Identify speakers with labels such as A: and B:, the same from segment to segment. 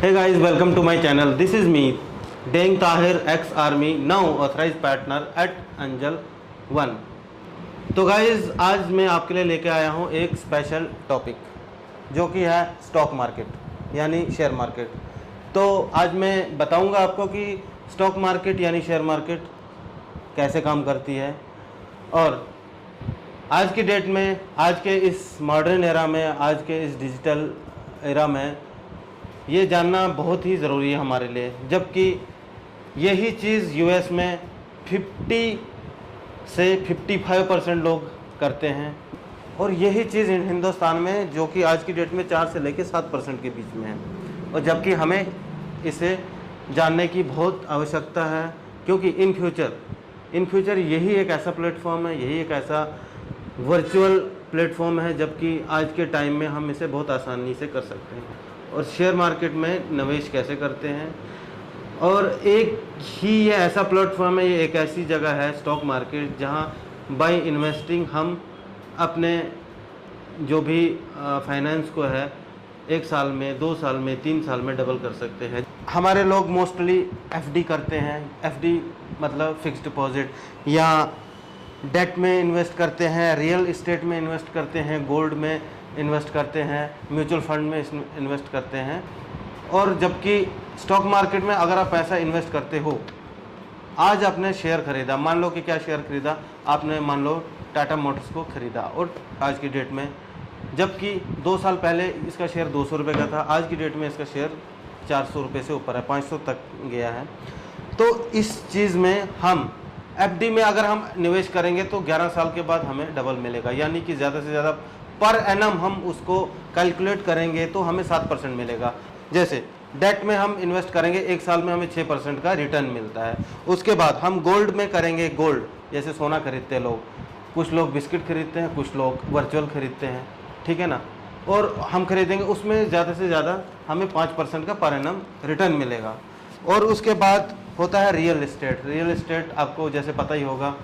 A: Hey guys, welcome to my channel. This is me, Deng Tahir, ex-army, now authorized partner at Anjal 1. तो guys आज मैं आपके लिए लेके आया हूँ एक स्पेशल टॉपिक जो कि है स्टॉक मार्केट यानी शेयर मार्केट। तो आज मैं बताऊंगा आपको कि स्टॉक मार्केट यानी शेयर मार्केट कैसे काम करती है और आज की डेट में, आज के इस मॉडर्न एरा में, आज के इस डिजिटल एरा में ये जानना बहुत ही ज़रूरी है हमारे लिए, जबकि यही चीज़ यूएस में 50 से 55% लोग करते हैं और यही चीज़ हिंदुस्तान में जो कि आज की डेट में 4 से लेकर 7% के बीच में है। और जबकि हमें इसे जानने की बहुत आवश्यकता है, क्योंकि इन फ्यूचर यही एक ऐसा प्लेटफॉर्म है, यही एक ऐसा वर्चुअल प्लेटफॉर्म है जबकि आज के टाइम में हम इसे बहुत आसानी से कर सकते हैं। और शेयर मार्केट में निवेश कैसे करते हैं, और एक ही ये ऐसा प्लेटफॉर्म है, ये एक ऐसी जगह है स्टॉक मार्केट जहां बाय इन्वेस्टिंग हम अपने जो भी फाइनेंस को है 1 साल में, 2 साल में, 3 साल में डबल कर सकते हैं। हमारे लोग मोस्टली एफडी करते हैं। एफडी मतलब फिक्स्ड डिपॉजिट, या डेट में इन्वेस्ट करते हैं, रियल इस्टेट में इन्वेस्ट करते हैं, गोल्ड में इन्वेस्ट करते हैं, म्यूचुअल फंड में इन्वेस्ट करते हैं। और जबकि स्टॉक मार्केट में अगर आप पैसा इन्वेस्ट करते हो, आज आपने शेयर खरीदा, मान लो कि क्या शेयर खरीदा आपने, मान लो टाटा मोटर्स को खरीदा, और आज की डेट में, जबकि 2 साल पहले इसका शेयर 200 रुपये का था, आज की डेट में इसका शेयर 400 रुपये से ऊपर है, 500 तक गया है। तो इस चीज़ में हम एफडी में अगर हम निवेश करेंगे तो 11 साल के बाद हमें डबल मिलेगा, यानी कि ज़्यादा से ज़्यादा पर एनम हम उसको कैलकुलेट करेंगे तो हमें 7% मिलेगा। जैसे डेट में हम इन्वेस्ट करेंगे 1 साल में हमें 6% का रिटर्न मिलता है। उसके बाद हम गोल्ड में करेंगे, गोल्ड जैसे सोना खरीदते हैं लोग, कुछ लोग बिस्किट खरीदते हैं, कुछ लोग वर्चुअल खरीदते हैं, ठीक है ना, और हम खरीदेंगे उसमें ज़्यादा से ज़्यादा हमें 5% का पर एनम रिटर्न मिलेगा। और उसके बाद होता है रियल इस्टेट। रियल इस्टेट आपको जैसे पता ही होगा,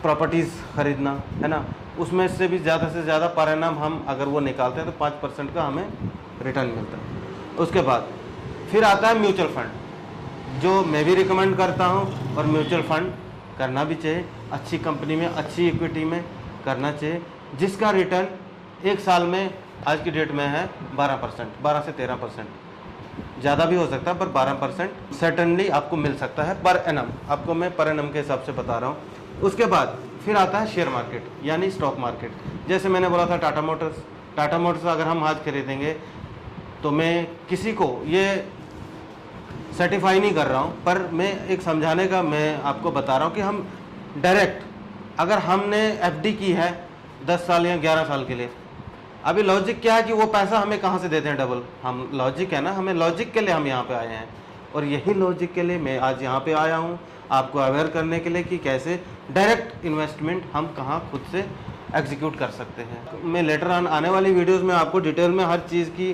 A: प्रॉपर्टीज़ खरीदना, है ना, उसमें से भी ज़्यादा से ज़्यादा पर एनम हम अगर वो निकालते हैं तो 5% का हमें रिटर्न मिलता है। उसके बाद फिर आता है म्यूचुअल फंड, जो मैं भी रिकमेंड करता हूँ, और म्यूचुअल फंड करना भी चाहिए, अच्छी कंपनी में, अच्छी इक्विटी में करना चाहिए, जिसका रिटर्न 1 साल में आज की डेट में है 12%, 12 से 13%, ज़्यादा भी हो सकता है, पर 12% सर्टनली आपको मिल सकता है पर एनम। आपको मैं पर एनम के हिसाब से बता रहा हूँ। उसके बाद फिर आता है शेयर मार्केट यानी स्टॉक मार्केट। जैसे मैंने बोला था टाटा मोटर्स अगर हम आज खरीदेंगे तो मैं किसी को ये सर्टिफाई नहीं कर रहा हूँ, पर मैं एक समझाने का मैं आपको बता रहा हूँ कि हम डायरेक्ट अगर हमने एफडी की है 10 साल या 11 साल के लिए, अभी लॉजिक क्या है कि वो पैसा हमें कहाँ से देते हैं डबल, हम लॉजिक है ना, हमें लॉजिक के लिए हम यहाँ पे आए हैं, और यही लॉजिक के लिए मैं आज यहाँ पे आया हूँ आपको अवेयर करने के लिए कि कैसे डायरेक्ट इन्वेस्टमेंट हम कहाँ खुद से एग्जीक्यूट कर सकते हैं। मैं लेटर आने वाली वीडियोस में आपको डिटेल में हर चीज़ की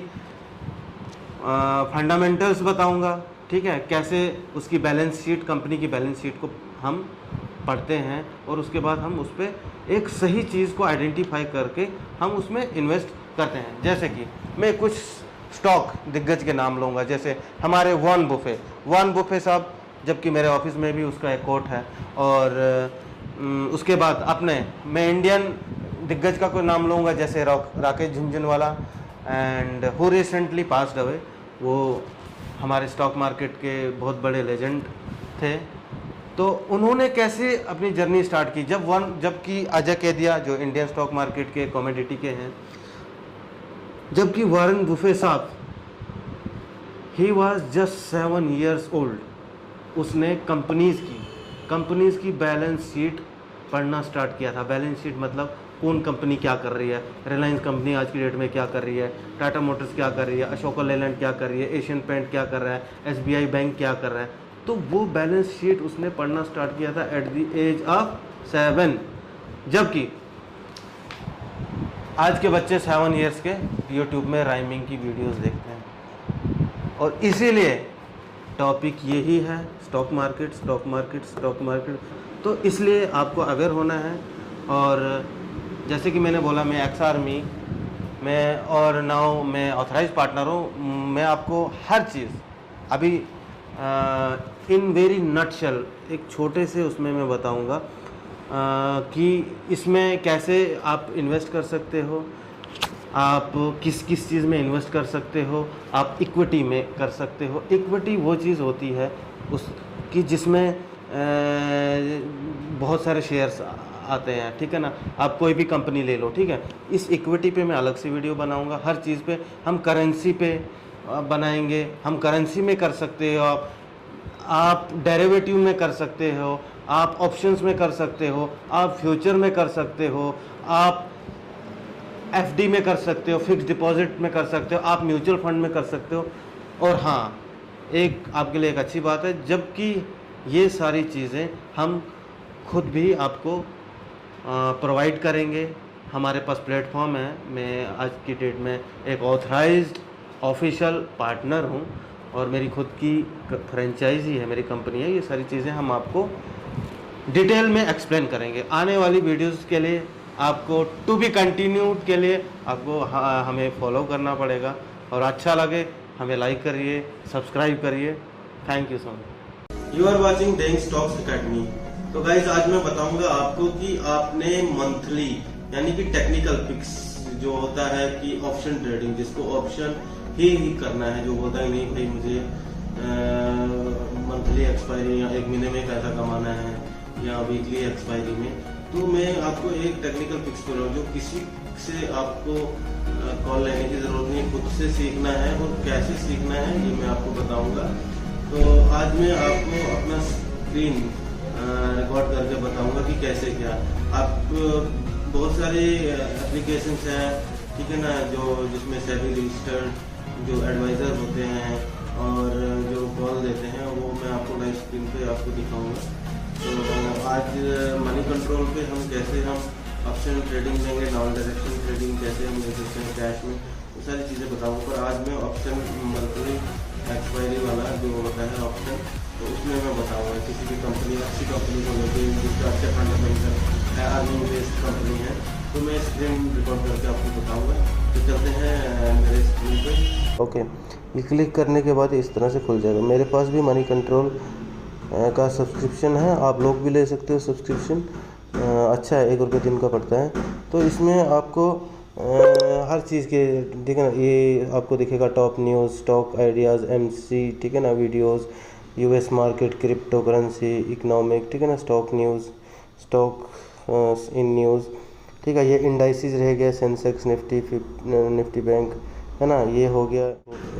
A: फंडामेंटल्स बताऊंगा, ठीक है, कैसे उसकी बैलेंस शीट, कंपनी की बैलेंस शीट को हम पढ़ते हैं और उसके बाद हम उस पर एक सही चीज़ को आइडेंटिफाई करके हम उसमें इन्वेस्ट करते हैं। जैसे कि मैं कुछ स्टॉक दिग्गज के नाम लूँगा, जैसे हमारे वॉरेन बुफे साहब, जबकि मेरे ऑफिस में भी उसका एक कोट है। और उसके बाद अपने मैं इंडियन दिग्गज का कोई नाम लूँगा, जैसे Rakesh Jhunjhunwala, and who recently passed away, वो हमारे स्टॉक मार्केट के बहुत बड़े लेजेंड थे। तो उन्होंने कैसे अपनी जर्नी स्टार्ट की, जबकि अजय केदिया जो इंडियन स्टॉक मार्केट के कमोडिटी के हैं, जबकि वॉरेन बुफे साहब he was just 7 years old, उसने कंपनीज़ की बैलेंस शीट पढ़ना स्टार्ट किया था। बैलेंस शीट मतलब कौन कंपनी क्या कर रही है, रिलायंस कंपनी आज की डेट में क्या कर रही है, टाटा मोटर्स क्या कर रही है, अशोका लेलैंड क्या कर रही है, एशियन पेंट क्या कर रहा है, एसबीआई बैंक क्या कर रहा है। तो वो बैलेंस शीट उसने पढ़ना स्टार्ट किया था एट द एज ऑफ 7, जबकि आज के बच्चे 7 years के यूट्यूब में राइमिंग की वीडियोस देखते हैं। और इसीलिए टॉपिक यही है स्टॉक मार्केट। तो इसलिए आपको अवेयर होना है। और जैसे कि मैंने बोला, मैं एक्स आर्मी और नाउ मैं ऑथराइज पार्टनर हूँ। मैं आपको हर चीज़ अभी इन वेरी नटशल एक छोटे से उसमें मैं बताऊँगा कि इसमें कैसे आप इन्वेस्ट कर सकते हो, आप किस किस चीज़ में इन्वेस्ट कर सकते हो, आप इक्विटी में कर सकते हो। इक्विटी वो चीज़ होती है उसकी जिसमें बहुत सारे शेयर्स आते हैं, ठीक है ना। आप कोई भी कंपनी ले लो, ठीक है। इस इक्विटी पे मैं अलग से वीडियो बनाऊंगा। हर चीज़ पे हम करेंसी पे बनाएंगे। हम करेंसी में कर सकते हो, आप डेरिवेटिव में कर सकते हो, आप ऑप्शंस में कर सकते हो, आप फ्यूचर में कर सकते हो, आप एफडी में कर सकते हो, फिक्स डिपॉजिट में कर सकते हो, आप म्यूचुअल फंड में कर सकते हो। और हाँ, एक आपके लिए एक अच्छी बात है, जबकि ये सारी चीज़ें हम खुद भी आपको प्रोवाइड करेंगे। हमारे पास प्लेटफॉर्म है। मैं आज की डेट में एक ऑथराइज्ड ऑफिशियल पार्टनर हूँ और मेरी खुद की फ्रेंचाइजी है, मेरी कंपनी है। ये सारी चीज़ें हम आपको डिटेल में एक्सप्लेन करेंगे। आने वाली वीडियोस के लिए आपको टू बी कंटिन्यूड के लिए आपको हमें फॉलो करना पड़ेगा, और अच्छा लगे हमें लाइक करिए, सब्सक्राइब करिए। Thank you so much. You are watching Deng stocks academy. तो गाइज आज मैं बताऊंगा आपको कि आपने मंथली यानी कि टेक्निकल पिक्स जो होता है कि ऑप्शन ट्रेडिंग, जिसको ऑप्शन ही करना है, जो बोलता है नहीं भाई मुझे मंथली एक्सपायरी या एक महीने में पैसा कमाना है या वीकली एक्सपायरी में, तो मैं आपको एक टेक्निकल पिक्स कर रहा हूँ जो किसी से आपको कॉल लेने की जरूरत नहीं, खुद से सीखना है। और कैसे सीखना है ये मैं आपको बताऊंगा। तो आज मैं आपको अपना स्क्रीन रिकॉर्ड करके बताऊंगा कि कैसे क्या। आप बहुत सारे एप्लीकेशंस हैं, ठीक है ना, जिसमें सेबी रजिस्टर्ड जो एडवाइजर होते हैं और जो कॉल देते हैं, वो मैं आपको लाइव स्क्रीन पे आपको दिखाऊंगा। तो आज मनी कंट्रोल पे हम कैसे हम ऑप्शन ट्रेडिंग लेंगे, नॉन डायरेक्शन ट्रेडिंग कैसे हम ले सकते हैं कैश में, वो सारी चीज़ें बताऊंगा। पर आज मैं ऑप्शन मंथली एक्सपायरी वाला जो होता है ऑप्शन, तो उसमें मैं बताऊंगा किसी भी कंपनी, अच्छी कंपनी को लेके जिसका अच्छे फंडामेंटल है, अर्निंग बेस्ड कंपनी है, तो मैं स्क्रीन रिकॉर्ड करके आपको बताऊंगा। तो चलते हैं मेरे स्क्रीन पे। ओके, ये क्लिक करने के बाद इस तरह से खुल जाएगा। मेरे पास भी मनी कंट्रोल का सब्सक्रिप्शन है, आप लोग भी ले सकते हो सब्सक्रिप्शन। अच्छा है, 1 रुपये दिन का पड़ता है। तो इसमें आपको हर चीज़ के, ठीक है ना, ये आपको दिखेगा top news, stock ideas, MC, ठीक है ना, videos, US market, crypto currency, economic, ठीक है ना, stock news, stock in news, ठीक है। ये इंडाइसिस रह गया, सेंसेक्स, निफ्टी बैंक, है ना, ये हो गया।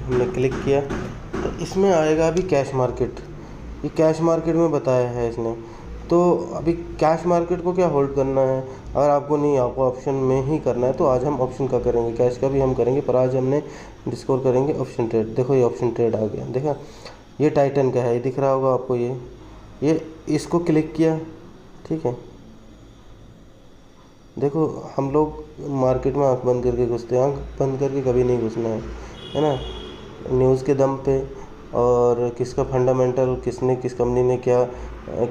A: हमने क्लिक किया तो इसमें आएगा अभी कैश मार्केट। ये कैश मार्केट में बताया है इसने। तो अभी कैश मार्केट को क्या होल्ड करना है, अगर आपको नहीं, आपको ऑप्शन में ही करना है, तो आज हम ऑप्शन का करेंगे, कैश का भी हम करेंगे, पर आज हमने डिस्कवर करेंगे ऑप्शन ट्रेड। देखो ये ऑप्शन ट्रेड आ गया, देखा, ये टाइटन का है, ये दिख रहा होगा आपको। ये इसको क्लिक किया, ठीक है। देखो हम लोग मार्केट में आंख बंद करके घुसते हैं, आंख बंद करके कभी नहीं घुसना है ना। न्यूज़ के दम पे और किसका फंडामेंटल, किसने, किस कंपनी ने क्या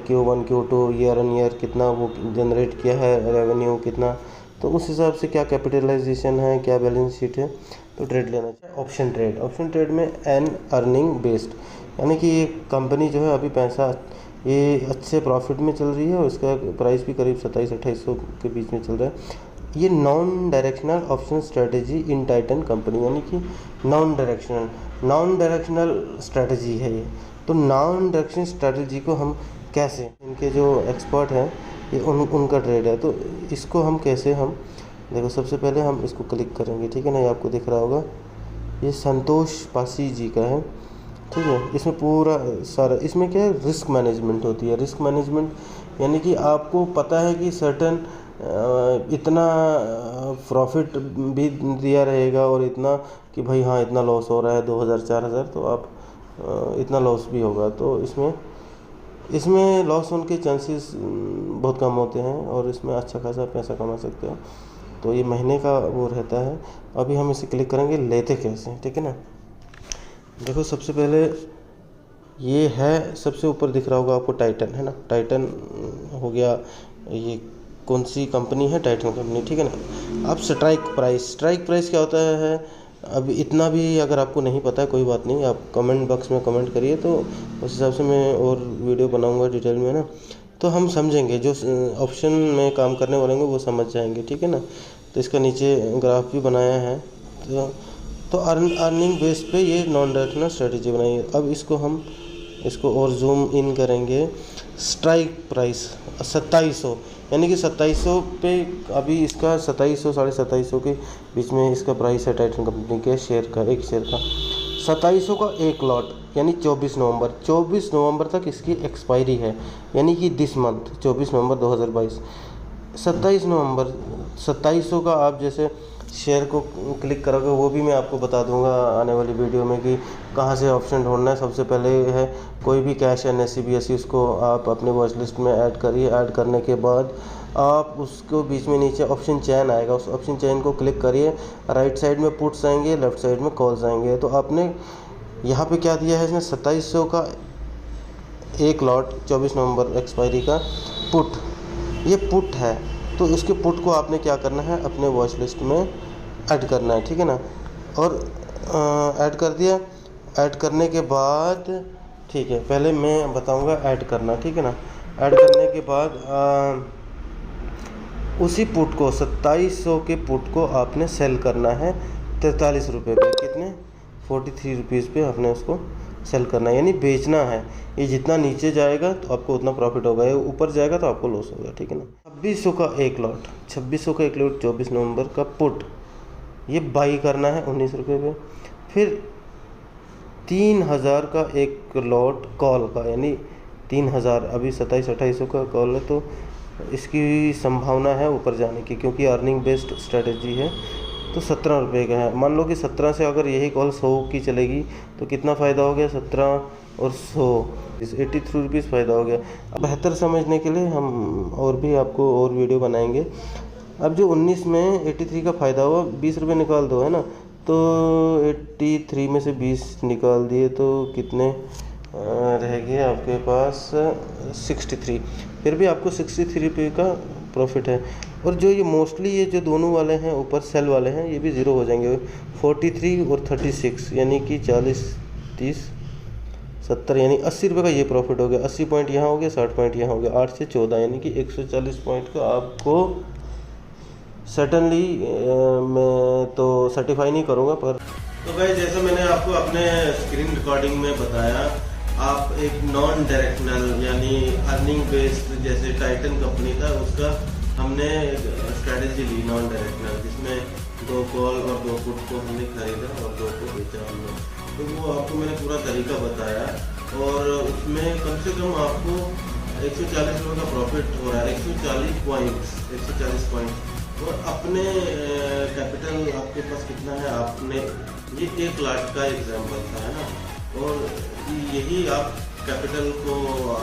A: Q1 Q2 year on year कितना वो जनरेट किया है, रेवेन्यू कितना, तो उस हिसाब से क्या कैपिटलाइजेशन है, क्या बैलेंस शीट है, तो ट्रेड लेना चाहिए। ऑप्शन ट्रेड, ऑप्शन ट्रेड में एन अर्निंग बेस्ड, यानी कि ये कंपनी जो है अभी पैसा ये अच्छे प्रॉफिट में चल रही है और इसका प्राइस भी करीब 2700-2800 के बीच में चल रहा है। ये non directional option strategy in Titan company, यानी कि नॉन डायरेक्शनल स्ट्रेटजी है ये। तो नॉन डायरेक्शनल स्ट्रेटजी को हम कैसे, इनके जो एक्सपर्ट हैं ये उनका ट्रेड है, तो इसको हम कैसे, हम देखो सबसे पहले हम इसको क्लिक करेंगे, ठीक है ना। ये आपको दिख रहा होगा, ये संतोष पासी जी का है, ठीक है। इसमें पूरा सारा, इसमें क्या है, रिस्क मैनेजमेंट होती है। रिस्क मैनेजमेंट यानी कि आपको पता है कि सर्टन इतना प्रॉफिट भी दिया रहेगा और इतना कि भाई हाँ इतना लॉस हो रहा है 2000-4000, तो आप इतना लॉस भी होगा। तो इसमें लॉस होने के चांसेस बहुत कम होते हैं और इसमें अच्छा खासा पैसा कमा सकते हो। तो ये महीने का वो रहता है। अभी हम इसे क्लिक करेंगे, लेते कैसे, ठीक है ना। देखो सबसे पहले ये है, सबसे ऊपर दिख रहा होगा आपको टाइटन, है ना, टाइटन हो गया। ये कौन सी कंपनी है, टाइटन कंपनी, ठीक है ना।
B: अब स्ट्राइक प्राइस क्या होता है, अब इतना भी अगर आपको नहीं पता है कोई बात नहीं, आप कमेंट बॉक्स में कमेंट करिए, तो उस हिसाब से मैं और वीडियो बनाऊंगा डिटेल में ना, तो हम समझेंगे, जो ऑप्शन में काम करने वाले होंगे वो समझ जाएंगे, ठीक है ना। तो इसका नीचे ग्राफ भी बनाया है, तो अर्निंग बेस पे ये नॉन डायरेक्शनल स्ट्रेटजी बनाई है। अब इसको और जूम इन करेंगे। स्ट्राइक प्राइस 2700, यानी कि 2700 पे अभी इसका 2700 2750 के बीच में इसका प्राइस है टाइटन कंपनी के शेयर का, एक शेयर का 2700 का एक लॉट, यानी 24 नवंबर तक इसकी एक्सपायरी है, यानी कि दिस मंथ 24 नवंबर 2022। 27 नवंबर 2700 का आप जैसे शेयर को क्लिक करोगे, वो भी मैं आपको बता दूंगा आने वाली वीडियो में कि कहाँ से ऑप्शन ढूंढना है। सबसे पहले है कोई भी कैश NSE BSE, उसको आप अपने वॉच लिस्ट में ऐड करिए। ऐड करने के बाद आप उसको बीच में नीचे ऑप्शन चेन आएगा, उस ऑप्शन चेन को क्लिक करिए। राइट साइड में पुट्स आएंगे, लेफ्ट साइड में कॉल्स आएंगे। तो आपने यहाँ पे क्या दिया है, इसने 2700 का एक लॉट 24 नवंबर एक्सपायरी का पुट, ये पुट है। तो उसके पुट को आपने क्या करना है, अपने वॉच लिस्ट में ऐड करना है, ठीक है ना। और ऐड कर दिया। ऐड करने के बाद ठीक है, पहले मैं बताऊंगा ऐड करना, ठीक है ना। ऐड करने के बाद उसी पुट को 2700 के पुट को आपने सेल करना है 43 रुपये पे, कितने 43 रुपीज़ पे आपने उसको सेल करना है, यानी बेचना है। ये जितना नीचे जाएगा तो आपको उतना प्रॉफिट होगा, ये ऊपर जाएगा तो आपको लॉस होगा, ठीक है ना। 2600 का एक लॉट 24 नवंबर का पुट, ये बाई करना है 19 रुपये पे। फिर 3000 का एक लॉट कॉल का, यानी 3000, अभी 2700-2800 का कॉल है, तो इसकी संभावना है ऊपर जाने की, क्योंकि अर्निंग बेस्ड स्ट्रेटजी है। तो 17 रुपये का है। मान लो कि 17 से अगर यही कॉल 100 की चलेगी तो कितना फ़ायदा हो गया, 17 और 100 83 रुपीज़ फ़ायदा हो गया। अब बेहतर समझने के लिए हम और भी आपको और वीडियो बनाएंगे। अब जो 19 में 83 का फ़ायदा हुआ, 20 रुपये निकाल दो, है ना। तो 83 में से 20 निकाल दिए तो कितने रह गए आपके पास, 63। फिर भी आपको 63 रुपये का प्रॉफिट है। और जो ये मोस्टली ये जो दोनों वाले हैं ऊपर सेल वाले हैं, ये भी ज़ीरो हो जाएंगे। 43 और 36, यानी कि 40 30 70, यानी 80 रुपये का ये प्रॉफिट हो गया। 80 पॉइंट यहाँ हो गया, 60 पॉइंट यहाँ हो गया, 8 से 14, यानी कि 140 पॉइंट का आपको सर्टनली मैं तो सर्टिफाई नहीं करूँगा, पर
A: तो भाई जैसे मैंने आपको अपने स्क्रीन रिकॉर्डिंग में बताया, आप एक नॉन डायरेक्शनल यानी अर्निंग बेस्ड, जैसे टाइटन कंपनी था उसका हमने स्ट्रेटेजी ली नॉन डायरेक्शनल, जिसमें 2 कॉल और 2 पुट को हमने खरीदा और 2 को बेचा हमने। तो वो आपको मैंने पूरा तरीका बताया, और उसमें कम से कम आपको 140 रुपये का प्रॉफिट हो रहा है, 140 पॉइंट्स। और अपने कैपिटल आपके पास कितना है, आपने ये 1 लाख का एग्जाम्पल था, है ना। और यही आप कैपिटल को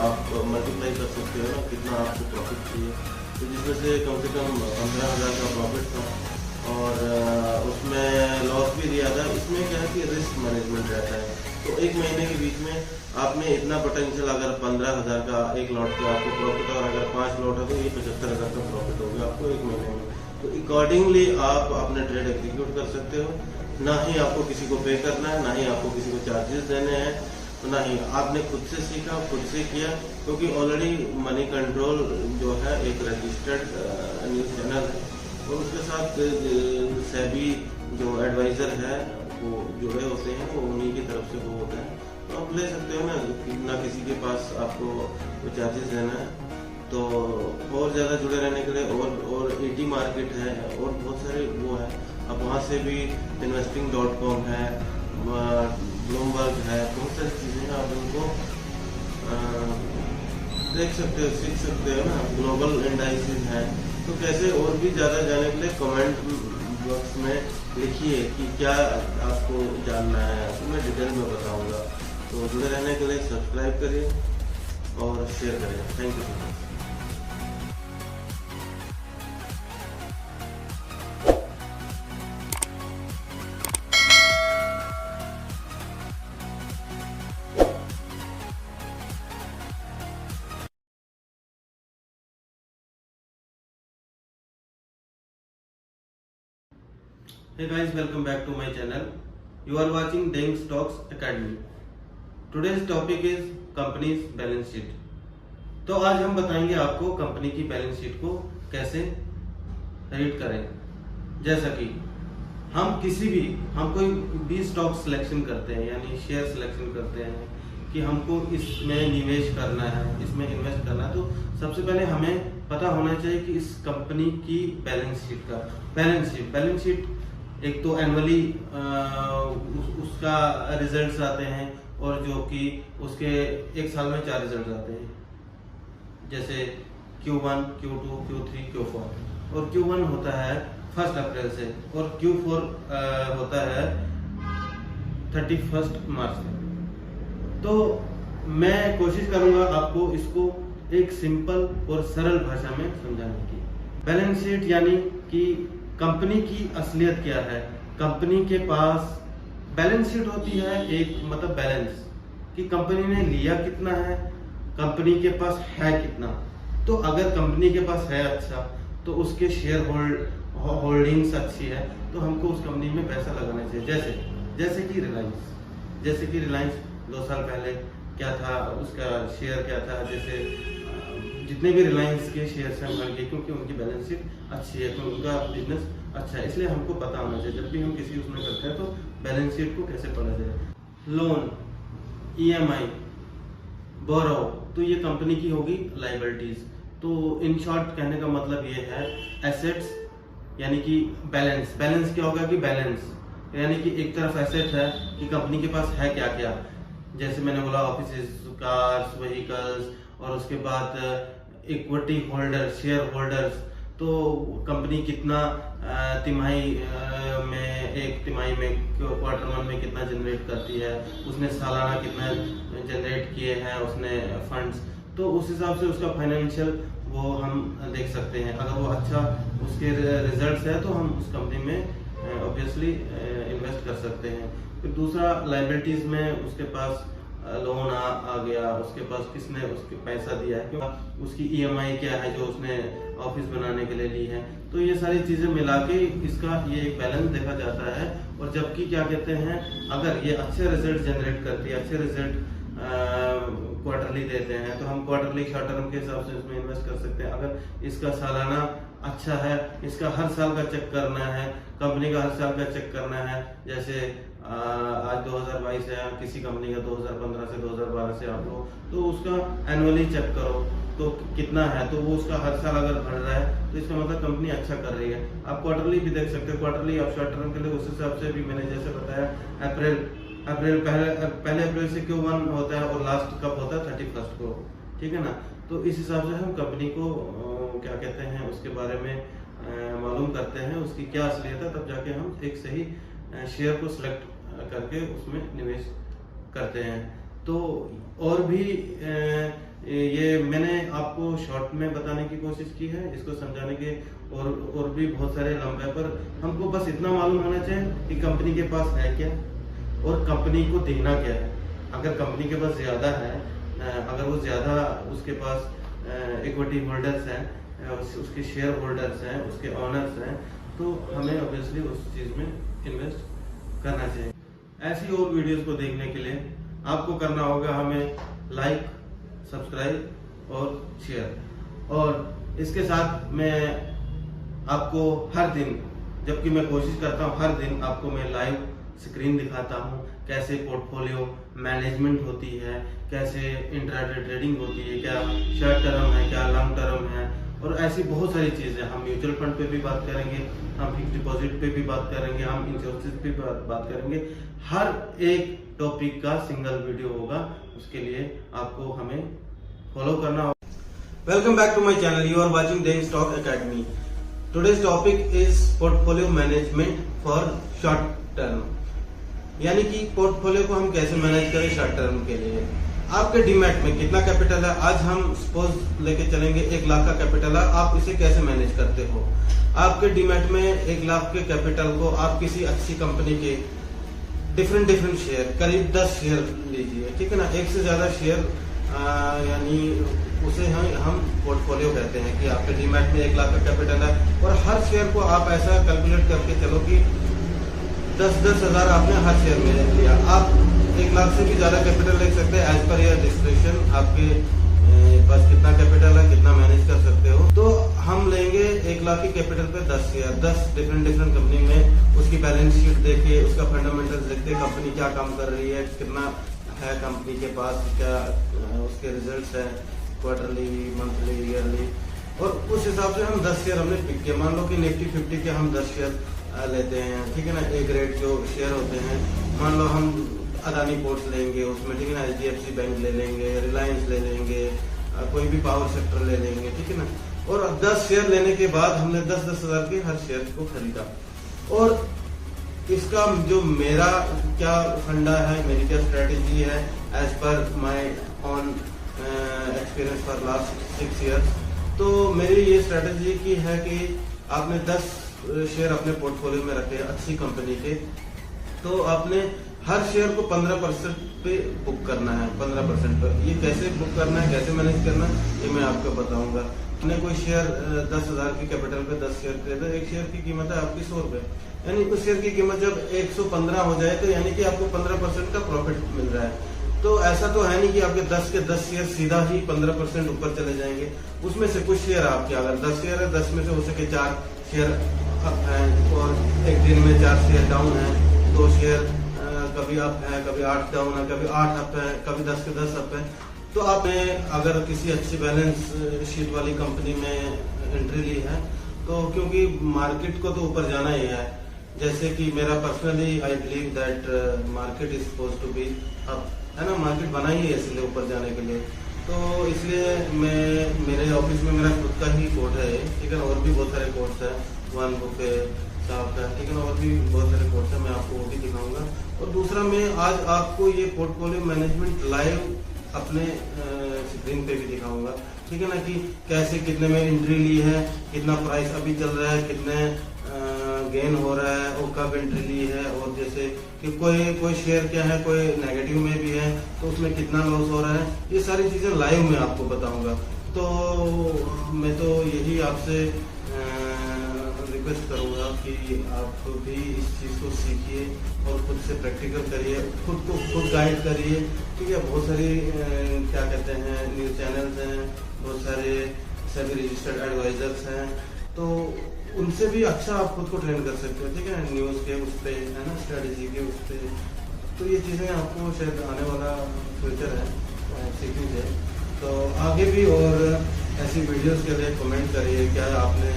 A: आप मल्टीप्लाई कर सकते हो ना, कितना आपको प्रॉफिट चाहिए। तो जिसमें से कम 15,000 का प्रॉफिट था, और उसमें लॉस भी दिया था। इसमें क्या है कि रिस्क मैनेजमेंट रहता है। तो 1 महीने के बीच में आपने इतना पोटेंशियल, अगर 15,000 का एक लॉट का आपको प्रॉफिट, और अगर 5 लॉट है तो ये 75,000 का प्रॉफिट हो गया आपको 1 महीने में। तो अकॉर्डिंगली आप अपने ट्रेड एग्जीक्यूट कर सकते हो। ना ही आपको किसी को पे करना है, ना ही आपको किसी को चार्जेस देने हैं, तो ना ही आपने खुद से सीखा, खुद से किया। क्योंकि ऑलरेडी मनी कंट्रोल जो है एक रजिस्टर्ड न्यूज़ चैनल है, और उसके साथ सेबी जो एडवाइज़र है वो जुड़े होते हैं, वो उन्हीं की तरफ से वो होता है। तो आप ले सकते हो ना किसी के पास आपको वो चार्जेस देना है। तो और ज़्यादा जुड़े रहने के लिए और AT मार्केट है, और बहुत सारे वो है, आप वहाँ से भी investing.com है, ब्लूमबर्ग है, बहुत सारी चीज़ें हैं, आप उनको देख सकते हो, सीख सकते हो ना। ग्लोबल इंडाइसेस है। तो कैसे और भी ज़्यादा जाने के लिए कमेंट बॉक्स में लिखिए कि क्या आपको जानना है, तो मैं डिटेल में बताऊँगा। तो जुड़े रहने के लिए सब्सक्राइब करिए और शेयर करिए। Thank you so much. Hey guys, welcome back to my channel. You are watching Deng Stocks Academy. Today's topic is company's balance sheet. तो आज हम बताएंगे आपको कंपनी की बैलेंस शीट को कैसे रीड करें। जैसा कि हम कोई भी स्टॉक सिलेक्शन करते हैं, यानी शेयर सिलेक्शन करते हैं कि हमको इसमें निवेश करना है, इसमें इन्वेस्ट करना है, तो सबसे पहले हमें पता होना चाहिए कि इस कंपनी की बैलेंस शीट एक तो एनुअली उसका रिजल्ट्स आते हैं, और जो कि उसके एक साल में 4 रिजल्ट आते हैं, जैसे Q1, Q2, Q3, Q4। और Q1 होता है 1 अप्रैल से और Q4 होता है 31 मार्च से। तो मैं कोशिश करूंगा आपको इसको एक सिंपल और सरल भाषा में समझाने की। बैलेंस शीट यानी कि कंपनी की असलियत क्या है। कंपनी के पास बैलेंस शीट होती है, एक मतलब बैलेंस कि कंपनी ने लिया कितना है, कंपनी के पास है कितना। तो अगर कंपनी के पास है अच्छा, तो उसके शेयर होल्डिंग्स अच्छी है, तो हमको उस कंपनी में पैसा लगाना चाहिए। जैसे कि रिलायंस 2 साल पहले क्या था, उसका शेयर क्या था। जैसे जितने भी रिलायंस के शेयर हैं बढ़ गए, क्योंकि उनकी बैलेंस शीट अच्छी है, तो उनका बिजनेस अच्छा है। इसलिए हमको पता होना चाहिए जब भी हम किसी उसमें करते हैं तो बैलेंस शीट को कैसे पढ़ा जाए। लोन, EMI, बोरो, तो ये कंपनी की होगी लायबिलिटीज। तो इन शॉर्ट कहने का मतलब ये है एसेट्स यानी कि बैलेंस क्या होगा कि बैलेंस यानी कि एक तरफ एसेट है कि कंपनी के पास है क्या क्या, जैसे मैंने बोला ऑफिसेज, कार्स, व्हीकल्स, और उसके बाद इक्विटी होल्डर, शेयर होल्डर्स। तो कंपनी कितना एक तिमाही में क्वार्टर 1 में कितना जनरेट करती है, उसने सालाना कितना जनरेट किए हैं उसने फंड्स, तो उस हिसाब से उसका फाइनेंशियल वो हम देख सकते हैं। अगर वो अच्छा उसके रिजल्ट्स है तो हम उस कंपनी में ऑब्वियसली इन्वेस्ट कर सकते हैं। फिर दूसरा लायबिलिटीज में उसके पास लोन आ गया, उसके पास किसने उसके पैसा दिया है, क्यों उसकी EMI क्या है जो उसने ऑफिस बनाने के लिए ली है। तो ये सारी चीजें मिला के इसका ये एक बैलेंस देखा जाता है। और जबकि क्या कहते हैं, अगर ये अच्छे रिजल्ट जनरेट करती है, अच्छे रिजल्ट क्वार्टरली देते हैं, तो हम क्वार्टरली शॉर्ट टर्म के हिसाब से इसमें इन्वेस्ट कर सकते हैं। अगर इसका सालाना अच्छा है, इसका हर साल का चेक करना है, कंपनी का हर साल का चेक करना है। जैसे आज 2022 है, किसी कंपनी का 2015 से 2012 से आप लो, तो उसका एनुअली चेक करो तो कितना है। तो वो उसका हर साल अगर बढ़ रहा है तो इसका मतलब कंपनी अच्छा कर रही है। आप क्वार्टरली भी देख सकते हो, क्वार्टरली आप शॉर्ट टर्म के लिए उस हिसाब से भी मैंने जैसे बताया पहले अप्रैल से Q1 होता है और लास्ट कब होता है 31 को, ठीक है ना। तो इस हिसाब से हम कंपनी को क्या कहते हैं उसके बारे में मालूम करते हैं, उसकी क्या असलियत है, तब जाके हम एक सही शेयर को सिलेक्ट करके उसमें निवेश करते हैं। तो और भी ये मैंने आपको शॉर्ट में बताने की कोशिश की है, इसको समझाने के और भी बहुत सारे लम्बे, पर हमको बस इतना मालूम होना चाहिए कि कंपनी के पास है क्या और कंपनी को देना क्या है। अगर कंपनी के पास ज्यादा है, अगर वो ज्यादा उसके पास इक्विटी होल्डर्स हैं, उसके शेयर होल्डर्स हैं, उसके ऑनर्स हैं, तो हमें ऑब्वियसली उस चीज में इन्वेस्ट करना चाहिए। ऐसी और वीडियोस को देखने के लिए आपको करना होगा हमें लाइक, सब्सक्राइब और शेयर। और इसके साथ मैं आपको हर दिन, जबकि मैं कोशिश करता हूँ हर दिन आपको मैं लाइव स्क्रीन दिखाता हूँ, कैसे पोर्टफोलियो मैनेजमेंट होती है, कैसे इंट्राडे ट्रेडिंग होती है, क्या शॉर्ट टर्म है, क्या लॉन्ग टर्म है, और ऐसी बहुत सारी चीजें। हम म्यूचुअल फंड पे भी बात करेंगे, हम फिक्स डिपॉजिट पे भी बात करेंगे, हम इंश्योरेंस पे भी बात करेंगे। हर एक टॉपिक का सिंगल वीडियो होगा, उसके लिए आपको हमें फॉलो करना होगा। Welcome back to my channel, you are watching Deng stock academy. Today's topic is portfolio management for short term, यानी कि पोर्टफोलियो को हम कैसे मैनेज करें शॉर्ट टर्म के लिए। आपके डीमैट में कितना कैपिटल है, आज हम सपोज लेके चलेंगे 1 लाख का कैपिटल है, आप इसे कैसे मैनेज करते हो। आपके डीमैट में 1 लाख के कैपिटल को आप किसी अच्छी कंपनी के डिफरेंट शेयर, करीब 10 शेयर लीजिए, ठीक है ना। एक से ज्यादा शेयर यानी उसे हम पोर्टफोलियो कहते हैं कि आपके डीमैट में 1 लाख का कैपिटल है और हर शेयर को आप ऐसा कैलकुलेट करके चलो कि 10-10 हज़ार आपने हर शेयर में लिया। आप 1 लाख से भी ज़्यादा कैपिटल ले सकते हैं एज पर योर डिस्क्रिप्शन। आपके पास कितना कैपिटल है, कितना मैनेज कर सकते हो। तो हम लेंगे 1 लाख की कैपिटल पे 10 शेयर, 10 डिफरेंट कंपनी में। उसकी बैलेंस शीट देखिए, उसका फंडामेंटल्स देखते, कंपनी क्या काम कर रही है, कितना है कंपनी के पास, क्या उसके रिजल्ट्स है क्वार्टरली, मंथली, ईयरली, और उस हिसाब से हम 10 शेयर हमने पिक किए। मान लो कि निफ्टी 50 के हम 10 शेयर लेते हैं, ठीक है ना। ए ग्रेड जो शेयर होते हैं, मान लो हम अदानी पोर्ट्स लेंगे उसमें, ठीक है ना, HDFC बैंक ले लेंगे, रिलायंस ले लेंगे, कोई भी पावर सेक्टर ले लेंगे, ठीक है ना। और 10 शेयर लेने के बाद हमने 10-10 हज़ार के हर शेयर को खरीदा। और इसका जो मेरा क्या फंडा है, मेरी क्या स्ट्रेटेजी है as per my own experience for last 6 years, तो मेरी ये स्ट्रेटेजी की है कि आपने 10 शेयर अपने पोर्टफोलियो में रखे अच्छी कंपनी के, तो आपने हर शेयर को 15% पे बुक करना है, 15% पर। ये कैसे बुक करना है, कैसे मैनेज करना है, ये मैं आपको बताऊंगा। आपने कोई शेयर 10 हज़ार की कैपिटल पे 10 शेयर खरीदा, एक शेयर की कीमत है आपकी 100 रुपए, यानी उस शेयर की कीमत जब 115 हो जाए तो यानी कि आपको 15% का प्रॉफिट मिल रहा है। तो ऐसा तो है नहीं कि आपके 10 के 10 शेयर सीधा ही 15% ऊपर चले जाएंगे। उसमें से कुछ शेयर आपके, अगर 10 शेयर है, 10 में से हो सके 4 शेयर अप है और एक दिन में 4 शेयर डाउन है, 2 शेयर कभी अप है, कभी 8 डाउन है, कभी 8 अप है, कभी 10 के 10 अप है। तो आपने अगर किसी अच्छी बैलेंस शीट वाली कंपनी में एंट्री ली है, तो क्योंकि मार्केट को तो ऊपर जाना ही है, जैसे कि मेरा personally I believe that market is supposed to be up, है ना। मार्केट बना ही है इसलिए ऊपर जाने के लिए। तो इसलिए मैं, मेरे ऑफिस में मेरा खुद का ही कोड है, ठीक है ना। और भी बहुत सारे कोड्स है, वन बुक साहब का, ठीक है ना, और भी बहुत सारे कोड्स है, मैं आपको वो भी दिखाऊंगा। और दूसरा, मैं आज आपको ये पोर्टफोलियो मैनेजमेंट लाइव अपने स्क्रीन पे भी दिखाऊंगा, ठीक है ना, कि कैसे, कितने में एंट्री ली है, कितना प्राइस अभी चल रहा है, कितने गेन हो रहा है, और कब एंट्री ली है, और जैसे कि कोई शेयर क्या है, कोई नेगेटिव में भी है तो उसमें कितना लॉस हो रहा है, ये सारी चीजें लाइव में आपको बताऊंगा। तो मैं तो यही आपसे रिक्वेस्ट करूंगा कि आप भी इस चीज़ को सीखिए और खुद से प्रैक्टिकल करिए, खुद को खुद गाइड करिए, ठीक है। बहुत सारी क्या कहते हैं न्यूज़ चैनल्स हैं, बहुत सारे सभी रजिस्टर्ड एडवाइजर्स हैं, तो उनसे भी अच्छा आप खुद को ट्रेन कर सकते हो, ठीक है, न्यूज़ के उस पर, है ना, स्ट्रेटेजी के उस पर। तो ये चीज़ें आपको शायद आने वाला फ्यूचर है सीखनी चाहिए। तो आगे भी और ऐसी वीडियोस के लिए कमेंट करिए, क्या आपने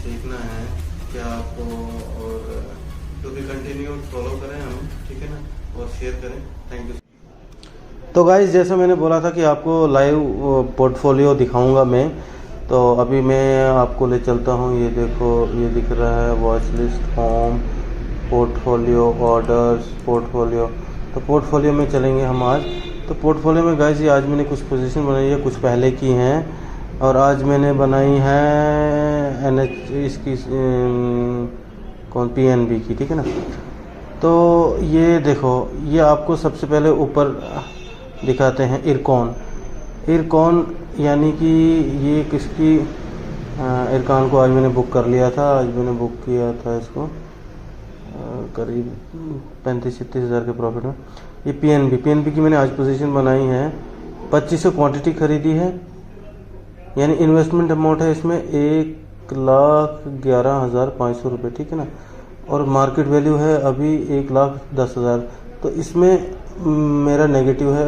A: सीखना है, क्या आपको, और तो भी कंटिन्यू फॉलो करें हम, ठीक है ना, और शेयर करें। Thank you.
B: तो गाइस, जैसा मैंने बोला था कि आपको लाइव पोर्टफोलियो दिखाऊंगा मैं, तो अभी मैं आपको ले चलता हूं। ये देखो, ये दिख रहा है watch list, home, portfolio, orders, portfolio. तो पोर्टफोलियो में चलेंगे हम आज। तो पोर्टफोलियो में गाइस, ये आज मैंने कुछ पोजीशन बनाई है, कुछ पहले की हैं, और आज मैंने बनाई है NH इसकी कौन PNB की, ठीक है ना। तो ये देखो, ये आपको सबसे पहले ऊपर दिखाते हैं इरकॉन, यानी कि ये किसकी, इरकॉन को आज मैंने बुक कर लिया था, आज मैंने बुक किया था इसको करीब 35-36 हज़ार के प्रॉफिट में। ये PNB की मैंने आज पोजीशन बनाई है, 2500 क्वांटिटी खरीदी है, यानी इन्वेस्टमेंट अमाउंट है इसमें 1,11,500 रुपये, ठीक है ना। और मार्केट वैल्यू है अभी 1,10,000। तो इसमें मेरा नेगेटिव है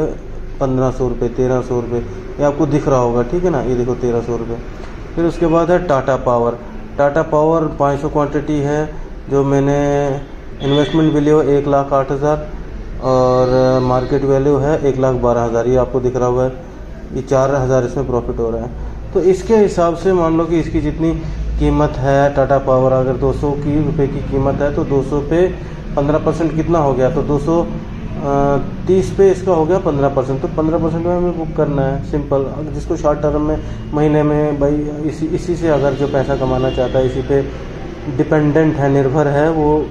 B: 1,500 रुपये, 1,300 रुपये, ये आपको दिख रहा होगा, ठीक है ना। ये देखो 1,300 रुपये। फिर उसके बाद है टाटा पावर 500 क्वांटिटी है, जो मैंने इन्वेस्टमेंट वैल्यू 1,08,000 और मार्केट वैल्यू है 1,12,000, ये आपको दिख रहा होगा। ये 4,000 इसमें प्रॉफिट हो रहा है। तो इसके हिसाब से मान लो कि इसकी जितनी कीमत है, टाटा पावर अगर 200 रुपये की कीमत है, तो 200 पे 15% कितना हो गया, तो 230 पे इसका हो गया 15%। तो 15% में हमें बुक करना है, सिंपल। जिसको शॉर्ट टर्म में महीने में भाई इसी से अगर जो पैसा कमाना चाहता है, इसी पे डिपेंडेंट है, निर्भर है, वो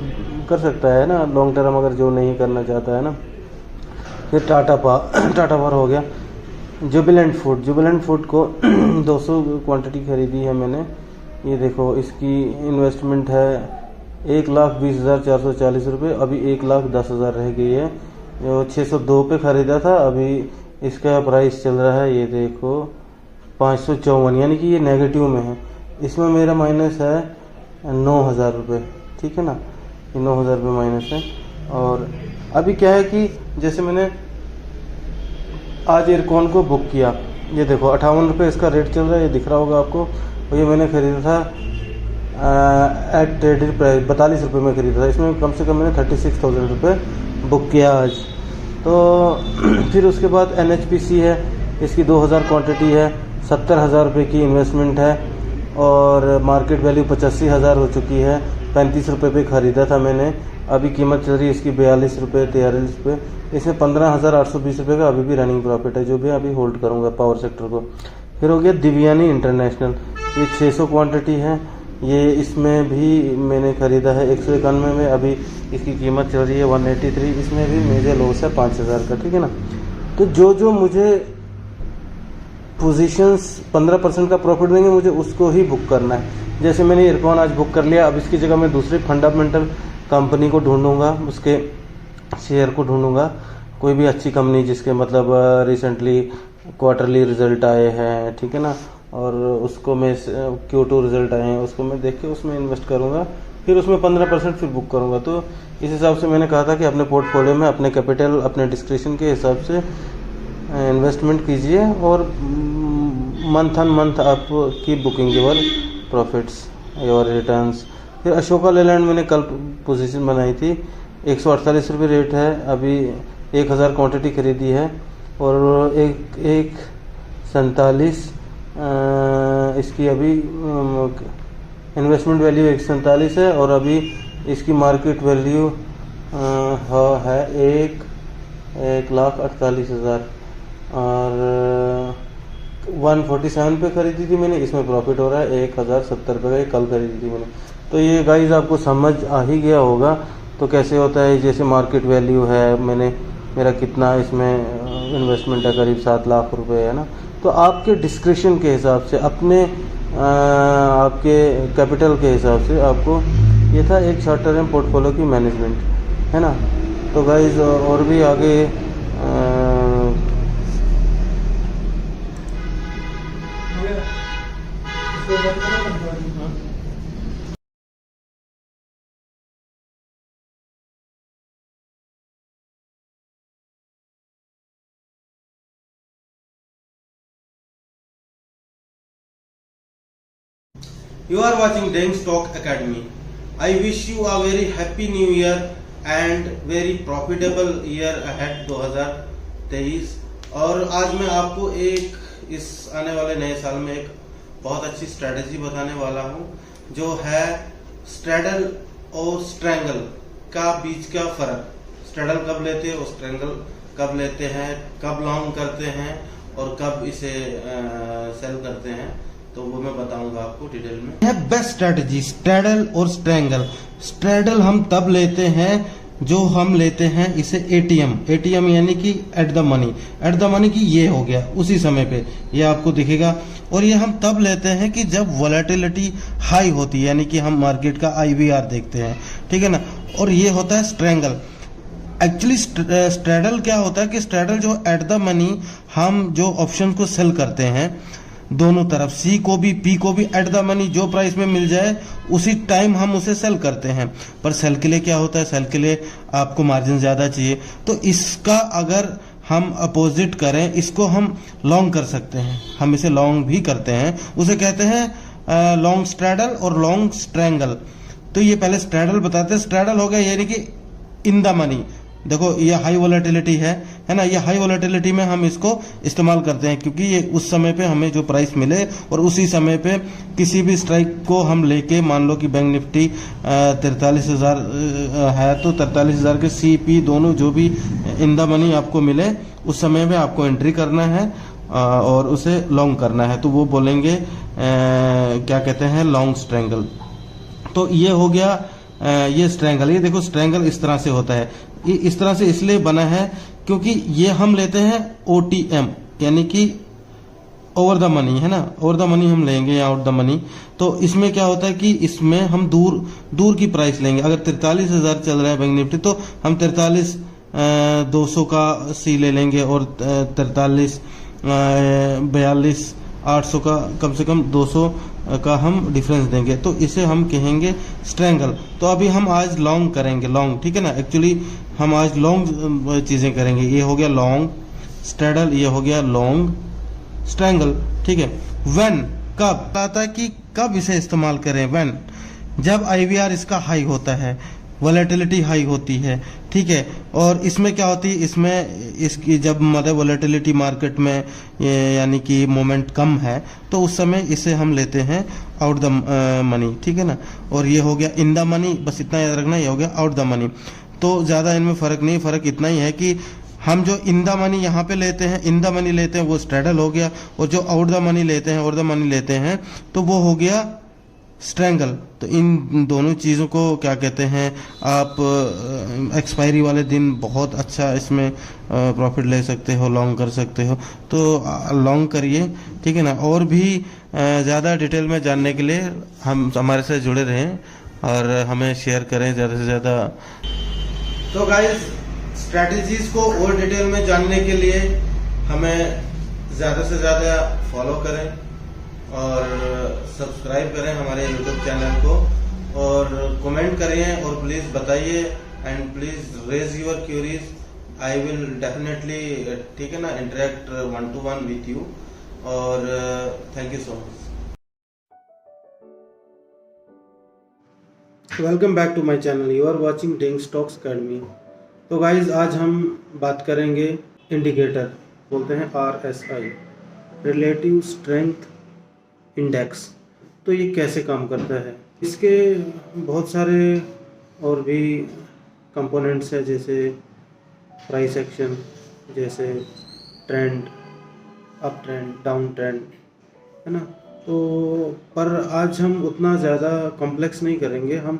B: कर सकता है ना। लॉन्ग टर्म अगर जो नहीं करना चाहता है ना। फिर टाटा पावर हो गया। जुबिलेंट फूड को 200 क्वांटिटी खरीदी है मैंने। ये देखो, इसकी इन्वेस्टमेंट है 1,20,440 रुपये, अभी 1,10,000 रह गई है। जो 602 पे ख़रीदा था, अभी इसका प्राइस चल रहा है, ये देखो 554, यानी कि ये नेगेटिव में है। इसमें मेरा माइनस है 9,000 रुपये, ठीक है ना, ये 9,000 रुपये माइनस है। और अभी क्या है कि जैसे मैंने आज एयरकॉन को बुक किया, ये देखो 58 रुपये इसका रेट चल रहा है, ये दिख रहा होगा आपको। और ये मैंने ख़रीदा था एट ट्रेडेड प्राइस 42 रुपये में ख़रीदा था। इसमें कम से कम मैंने 36,000 रुपये बुक किया आज। तो फिर उसके बाद NHPC है, इसकी 2,000 क्वांटिटी है, 70,000 रुपये की इन्वेस्टमेंट है और मार्केट वैल्यू 85,000 हो चुकी है। 35 रुपये पे ख़रीदा था मैंने, अभी कीमत चल रही है इसकी 42 रुपये 43 रुपये। इसमें 15,820 रुपये का अभी भी रनिंग प्रॉफिट है, जो भी अभी होल्ड करूँगा पावर सेक्टर को। फिर हो गया दिव्यानी इंटरनेशनल, ये 600 क्वांटिटी है, ये इसमें भी मैंने ख़रीदा है 191 में, अभी इसकी कीमत चल रही है 183। इसमें भी मुझे लॉस है 5,000 का, ठीक है ना। तो जो मुझे पोजीशंस 15% का प्रॉफिट देंगे, मुझे उसको ही बुक करना है। जैसे मैंने इरकॉन आज बुक कर लिया, अब इसकी जगह मैं दूसरी फंडामेंटल कंपनी को ढूंढूंगा, उसके शेयर को ढूंढूंगा, कोई भी अच्छी कंपनी जिसके मतलब रिसेंटली क्वार्टरली रिजल्ट आए हैं, ठीक है ना, और उसको मैं Q2 रिजल्ट आए हैं, उसको मैं देख के उसमें इन्वेस्ट करूंगा, फिर उसमें 15% फिर बुक करूंगा। तो इस हिसाब से मैंने कहा था कि अपने पोर्टफोलियो में अपने कैपिटल, अपने डिस्क्रिप्शन के हिसाब से इन्वेस्टमेंट कीजिए और मंथ ऑन मंथ आप की booking your profits your returns. फिर अशोका लेलैंड मैंने कल पोजीशन बनाई थी, 148 रुपये रेट है, अभी 1,000 क्वांटिटी खरीदी है और 147 इसकी अभी इन्वेस्टमेंट वैल्यू 147 है और अभी इसकी मार्केट वैल्यू है 1,48,000 और 147 पे खरीदी थी मैंने। इसमें प्रॉफिट हो रहा है 1,070 रुपये का, ये कल खरीदी थी मैंने। तो ये गाइस आपको समझ आ ही गया होगा तो कैसे होता है। जैसे मार्केट वैल्यू है, मेरा कितना इसमें इन्वेस्टमेंट है, करीब 7 लाख रुपए है ना। तो आपके डिस्क्रिप्शन के हिसाब से, अपने आपके कैपिटल के हिसाब से आपको, ये था एक शॉर्ट टर्म पोर्टफोलियो की मैनेजमेंट, है ना। तो गाइस और भी आगे
A: You are watching Deng Stock Academy. I wish you a very happy new year and very profitable year ahead 2023। और आज मैं आपको एक इस आने वाले नए साल में एक बहुत अच्छी स्ट्रेटेजी बताने वाला हूँ, जो है स्ट्रेडल और स्ट्रैंगल का बीच का फर्क। स्ट्रेडल कब लेते हैं और स्ट्रैंगल कब लेते हैं, कब लॉन्ग करते हैं और कब इसे सेल करते हैं, तो वो मैं बताऊंगा आपको डिटेल में। है बेस्ट स्ट्रेटजी स्ट्रेडल और स्ट्रैंगल। स्ट्रेडल हम तब लेते हैं जो हम लेते हैं इसे एटीएम यानी कि एट द मनी की ये हो गया उसी समय पे ये आपको दिखेगा। और ये हम तब लेते हैं कि जब वोलेटिलिटी हाई होती है, यानी कि हम मार्केट का IVR देखते हैं, ठीक है ना। और ये होता है स्ट्रैंगल। एक्चुअली स्ट्रेडल क्या होता है कि स्ट्रेडल जो एट द मनी हम जो ऑप्शन को सेल करते हैं दोनों तरफ, सी को भी पी को भी एट द मनी जो प्राइस में मिल जाए उसी टाइम हम उसे सेल करते हैं। पर सेल के लिए क्या होता है, सेल के लिए आपको मार्जिन ज़्यादा चाहिए। तो इसका अगर हम अपोजिट करें, इसको हम लॉन्ग कर सकते हैं, हम इसे लॉन्ग भी करते हैं, उसे कहते हैं लॉन्ग स्ट्रेडल और लॉन्ग स्ट्रैंगल। तो ये पहले स्ट्रेडल बताते हैं। स्ट्रेडल हो गया यानी कि इन द मनी। देखो ये हाई वोलेटिलिटी है ना, ये हाई वोलेटिलिटी में हम इसको इस्तेमाल करते हैं क्योंकि ये उस समय पे हमें जो प्राइस मिले और उसी समय पे किसी भी स्ट्राइक को हम लेके, मान लो कि बैंक निफ्टी 43,000 है तो 43,000 के CP दोनों जो भी इन द मनी आपको मिले उस समय में आपको एंट्री करना है और उसे लॉन्ग करना है। तो वो बोलेंगे क्या कहते हैं, लॉन्ग स्ट्रैंगल। तो ये हो गया ये स्ट्रैंगल। ये देखो स्ट्रैंगल इस तरह से होता है, ये इस तरह से इसलिए बना है क्योंकि ये हम लेते हैं OTM यानी कि
B: ओवर द मनी है ना, ओवर द मनी हम लेंगे या आउट द मनी। तो इसमें क्या होता है कि इसमें हम दूर की प्राइस लेंगे। अगर 43,000 चल रहा है बैंक निफ्टी तो हम 43,200 का सी ले लेंगे और 42,800 का कम से कम 200 का हम डिफरेंस देंगे, तो इसे हम कहेंगे स्ट्रेंगल। तो अभी हम आज लॉन्ग करेंगे, लॉन्ग, ठीक है ना। एक्चुअली हम आज लॉन्ग चीजें करेंगे। ये हो गया लॉन्ग स्ट्रेडल, ये हो गया लॉन्ग स्ट्रेंगल, ठीक है। व्हेन, कब आता है कि कब इसे इस्तेमाल करें? व्हेन, जब आईवीआर इसका हाई होता है, वोलेटिलिटी हाई होती है, ठीक है। और इसमें क्या होती है, इसमें इसकी जब मतलब वोलेटिलिटी मार्केट में यानी कि मोमेंट कम है तो उस समय इसे हम लेते हैं आउट द मनी, ठीक है ना। और ये हो गया इन द मनी, बस इतना याद रखना, ये हो गया आउट द मनी। तो ज़्यादा इनमें फ़र्क नहीं, फ़र्क इतना ही है कि हम जो इन द मनी यहाँ पे लेते हैं, इन द मनी लेते हैं, वो स्ट्रेडल हो गया, और जो आउट द मनी लेते हैं, आउट द मनी लेते हैं, तो वो हो गया स्ट्रेंगल। तो इन दोनों चीज़ों को क्या कहते हैं, आप एक्सपायरी वाले दिन बहुत अच्छा इसमें प्रॉफिट ले सकते हो, लॉन्ग कर सकते हो। तो लॉन्ग करिए, ठीक है ना। और भी ज़्यादा डिटेल में जानने के लिए हम हमारे साथ जुड़े रहें और हमें शेयर करें ज़्यादा से ज़्यादा। तो गाइस, स्ट्रैटेजीज को और डिटेल में जानने के लिए हमें ज़्यादा से ज़्यादा फॉलो करें और सब्सक्राइब करें हमारे यूट्यूब चैनल को, और कमेंट करिए और प्लीज़ बताइए, and please raise your queries. I will definitely, ठीक है ना, इंटरेक्ट 1-to-1 विथ यू। और thank you so much. Welcome back to my channel, you are watching Deng stocks academy. तो गाइज, आज हम बात करेंगे इंडिकेटर, बोलते हैं RSI, रिलेटिव स्ट्रेंथ इंडेक्स। तो ये कैसे काम करता है? इसके बहुत सारे और भी कंपोनेंट्स हैं, जैसे प्राइस एक्शन, जैसे trend, up trend, down trend, है ना। तो पर आज हम उतना ज़्यादा कॉम्प्लेक्स नहीं करेंगे, हम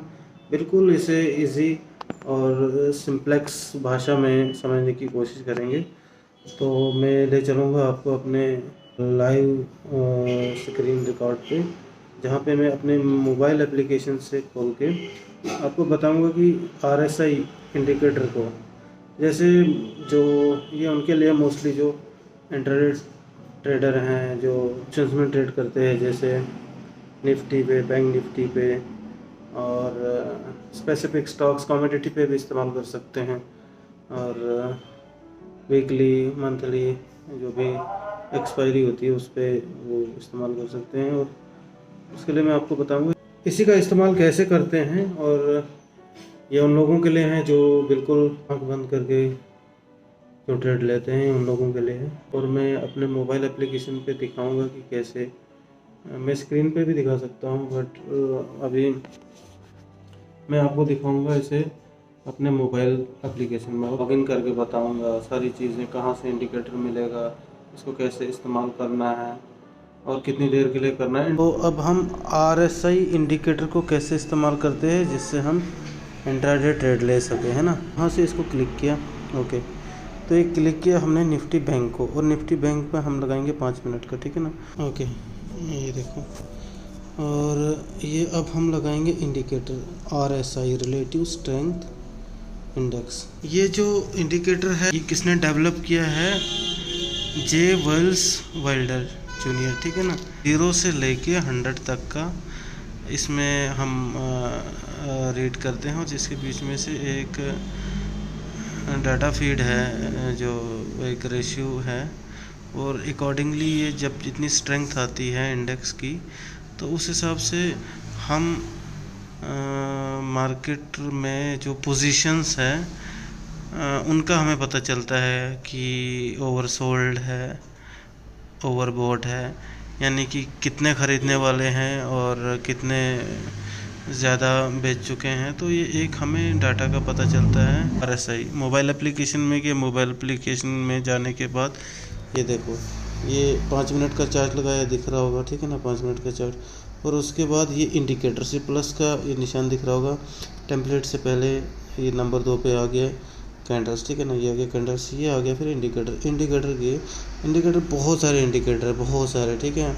B: बिल्कुल इसे इजी और सिंप्लेक्स भाषा में समझने की कोशिश करेंगे। तो मैं ले चलूँगा आपको अपने लाइव स्क्रीन रिकॉर्ड पे, जहाँ पे मैं अपने मोबाइल एप्लीकेशन से खोल के आपको बताऊंगा कि RSI इंडिकेटर को, जैसे जो ये उनके लिए मोस्टली जो इंट्राडे ट्रेडर हैं, जो ऑप्शंस में ट्रेड करते हैं, जैसे निफ्टी पे, बैंक निफ्टी पे, और स्पेसिफिक स्टॉक्स, कमोडिटी पे भी इस्तेमाल कर सकते हैं, और वीकली, मंथली जो भी एक्सपायरी होती है उस पर वो इस्तेमाल कर सकते हैं। और उसके लिए मैं आपको बताऊंगा इसी का इस्तेमाल कैसे करते हैं। और ये उन लोगों के लिए हैं जो बिल्कुल आँख बंद करके जो ट्रेड लेते हैं, उन लोगों के लिए है। और मैं अपने मोबाइल एप्लीकेशन पे दिखाऊंगा कि कैसे, मैं स्क्रीन पे भी दिखा सकता हूँ, बट अभी मैं आपको दिखाऊंगा इसे अपने मोबाइल एप्लीकेशन में लॉगिन करके बताऊंगा सारी चीज़ें, कहाँ से इंडिकेटर मिलेगा, इसको कैसे इस्तेमाल करना है और कितनी देर के लिए करना है। तो अब हम RSI इंडिकेटर को कैसे इस्तेमाल करते हैं जिससे हम इंट्राडे ट्रेड ले सके, है ना। वहाँ से इसको क्लिक किया, ओके। तो ये क्लिक किया हमने निफ्टी बैंक को, और निफ्टी बैंक पे हम लगाएंगे 5 मिनट का, ठीक है ना, ओके। ये देखो, और ये अब हम लगाएंगे indicator RSI, relative strength index. ये जो इंडिकेटर है ये किसने डेवलप किया है? J. Wells Wilder जूनियर, ठीक है ना। 0 से लेके 100 तक का इसमें हम रीड करते हैं, और जिसके बीच में से एक डाटा फीड है, जो एक रेशियो है, और अकॉर्डिंगली ये जब जितनी स्ट्रेंथ आती है इंडेक्स की, तो उस हिसाब से हम मार्केट में जो पोजीशंस है उनका हमें पता चलता है कि ओवरसोल्ड है, ओवरबॉट है, यानी कि कितने ख़रीदने वाले हैं और कितने ज़्यादा बेच चुके हैं। तो ये एक हमें डाटा का पता चलता है RSI मोबाइल एप्लीकेशन में। कि मोबाइल एप्लीकेशन में जाने के बाद ये देखो, ये 5 मिनट का चार्ट लगाया दिख रहा होगा, ठीक है ना, 5 मिनट का चार्ट। और उसके बाद ये इंडिकेटर से प्लस का ये निशान दिख रहा होगा, टेम्पलेट से पहले ये नंबर 2 पे आ गया, कैंडल्स, ठीक है ना। ये आ गया कैंडल्स, ये आ गया फिर इंडिकेटर। इंडिकेटर बहुत सारे इंडिकेटर, बहुत सारे, ठीक है।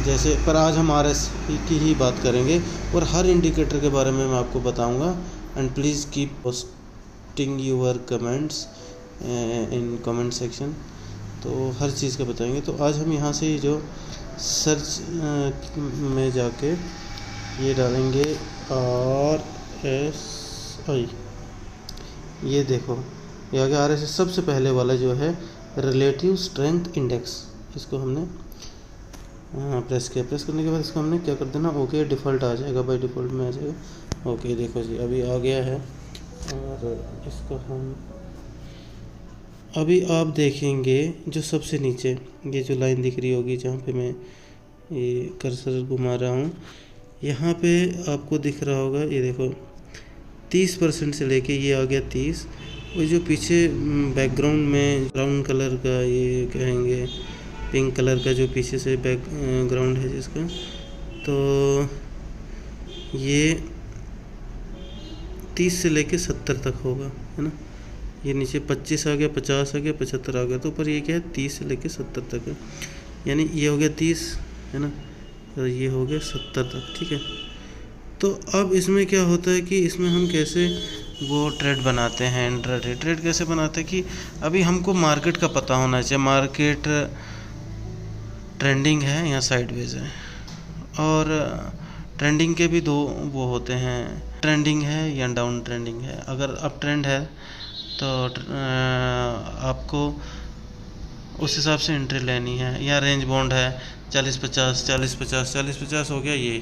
B: जैसे पर आज हम RS की ही बात करेंगे और हर इंडिकेटर के बारे में मैं आपको बताऊंगा। And please keep posting your comments in comment section, तो हर चीज़ का बताएंगे। तो आज हम यहाँ से जो सर्च में जाके ये डालेंगे RSI, ये देखो ये आ गया RSI। सबसे पहले वाला जो है रिलेटिव स्ट्रेंथ इंडेक्स, इसको हमने प्रेस किया। प्रेस करने के बाद इसको हमने क्या कर देना, ओके डिफ़ॉल्ट आ जाएगा, बाय डिफ़ॉल्ट में आ जाएगा। ओके देखो जी अभी आ गया है। और इसको हम अभी आप देखेंगे जो सबसे नीचे ये जो लाइन दिख रही होगी, जहाँ पे मैं ये कर्सर घुमा रहा हूँ, यहाँ पे आपको दिख रहा होगा, ये देखो 30% से लेके ये आ गया 30। और जो पीछे बैकग्राउंड में ब्राउन कलर का, ये कहेंगे पिंक कलर का जो पीछे से बैकग्राउंड है जिसका, तो ये 30 से लेके 70 तक होगा, है ना। ये नीचे 25 आ गया, 50 आ गया, 75 आ गया, तो ऊपर ये क्या है 30 से लेके 70 तक है। यानी ये हो गया 30, है ना, और ये हो गया 70 तक, ठीक है। तो अब इसमें क्या होता है कि इसमें हम कैसे वो ट्रेड बनाते हैं, इंट्राडे ट्रेड कैसे बनाते हैं कि अभी हमको मार्केट का पता होना चाहिए। मार्केट ट्रेंडिंग है या साइडवेज है, और ट्रेंडिंग के भी दो वो होते हैं, ट्रेंडिंग है या डाउन ट्रेंडिंग है। अगर अप ट्रेंड है तो आपको उस हिसाब से एंट्री लेनी है। या रेंज बॉन्ड है 40-50 40-50 40-50 हो गया, ये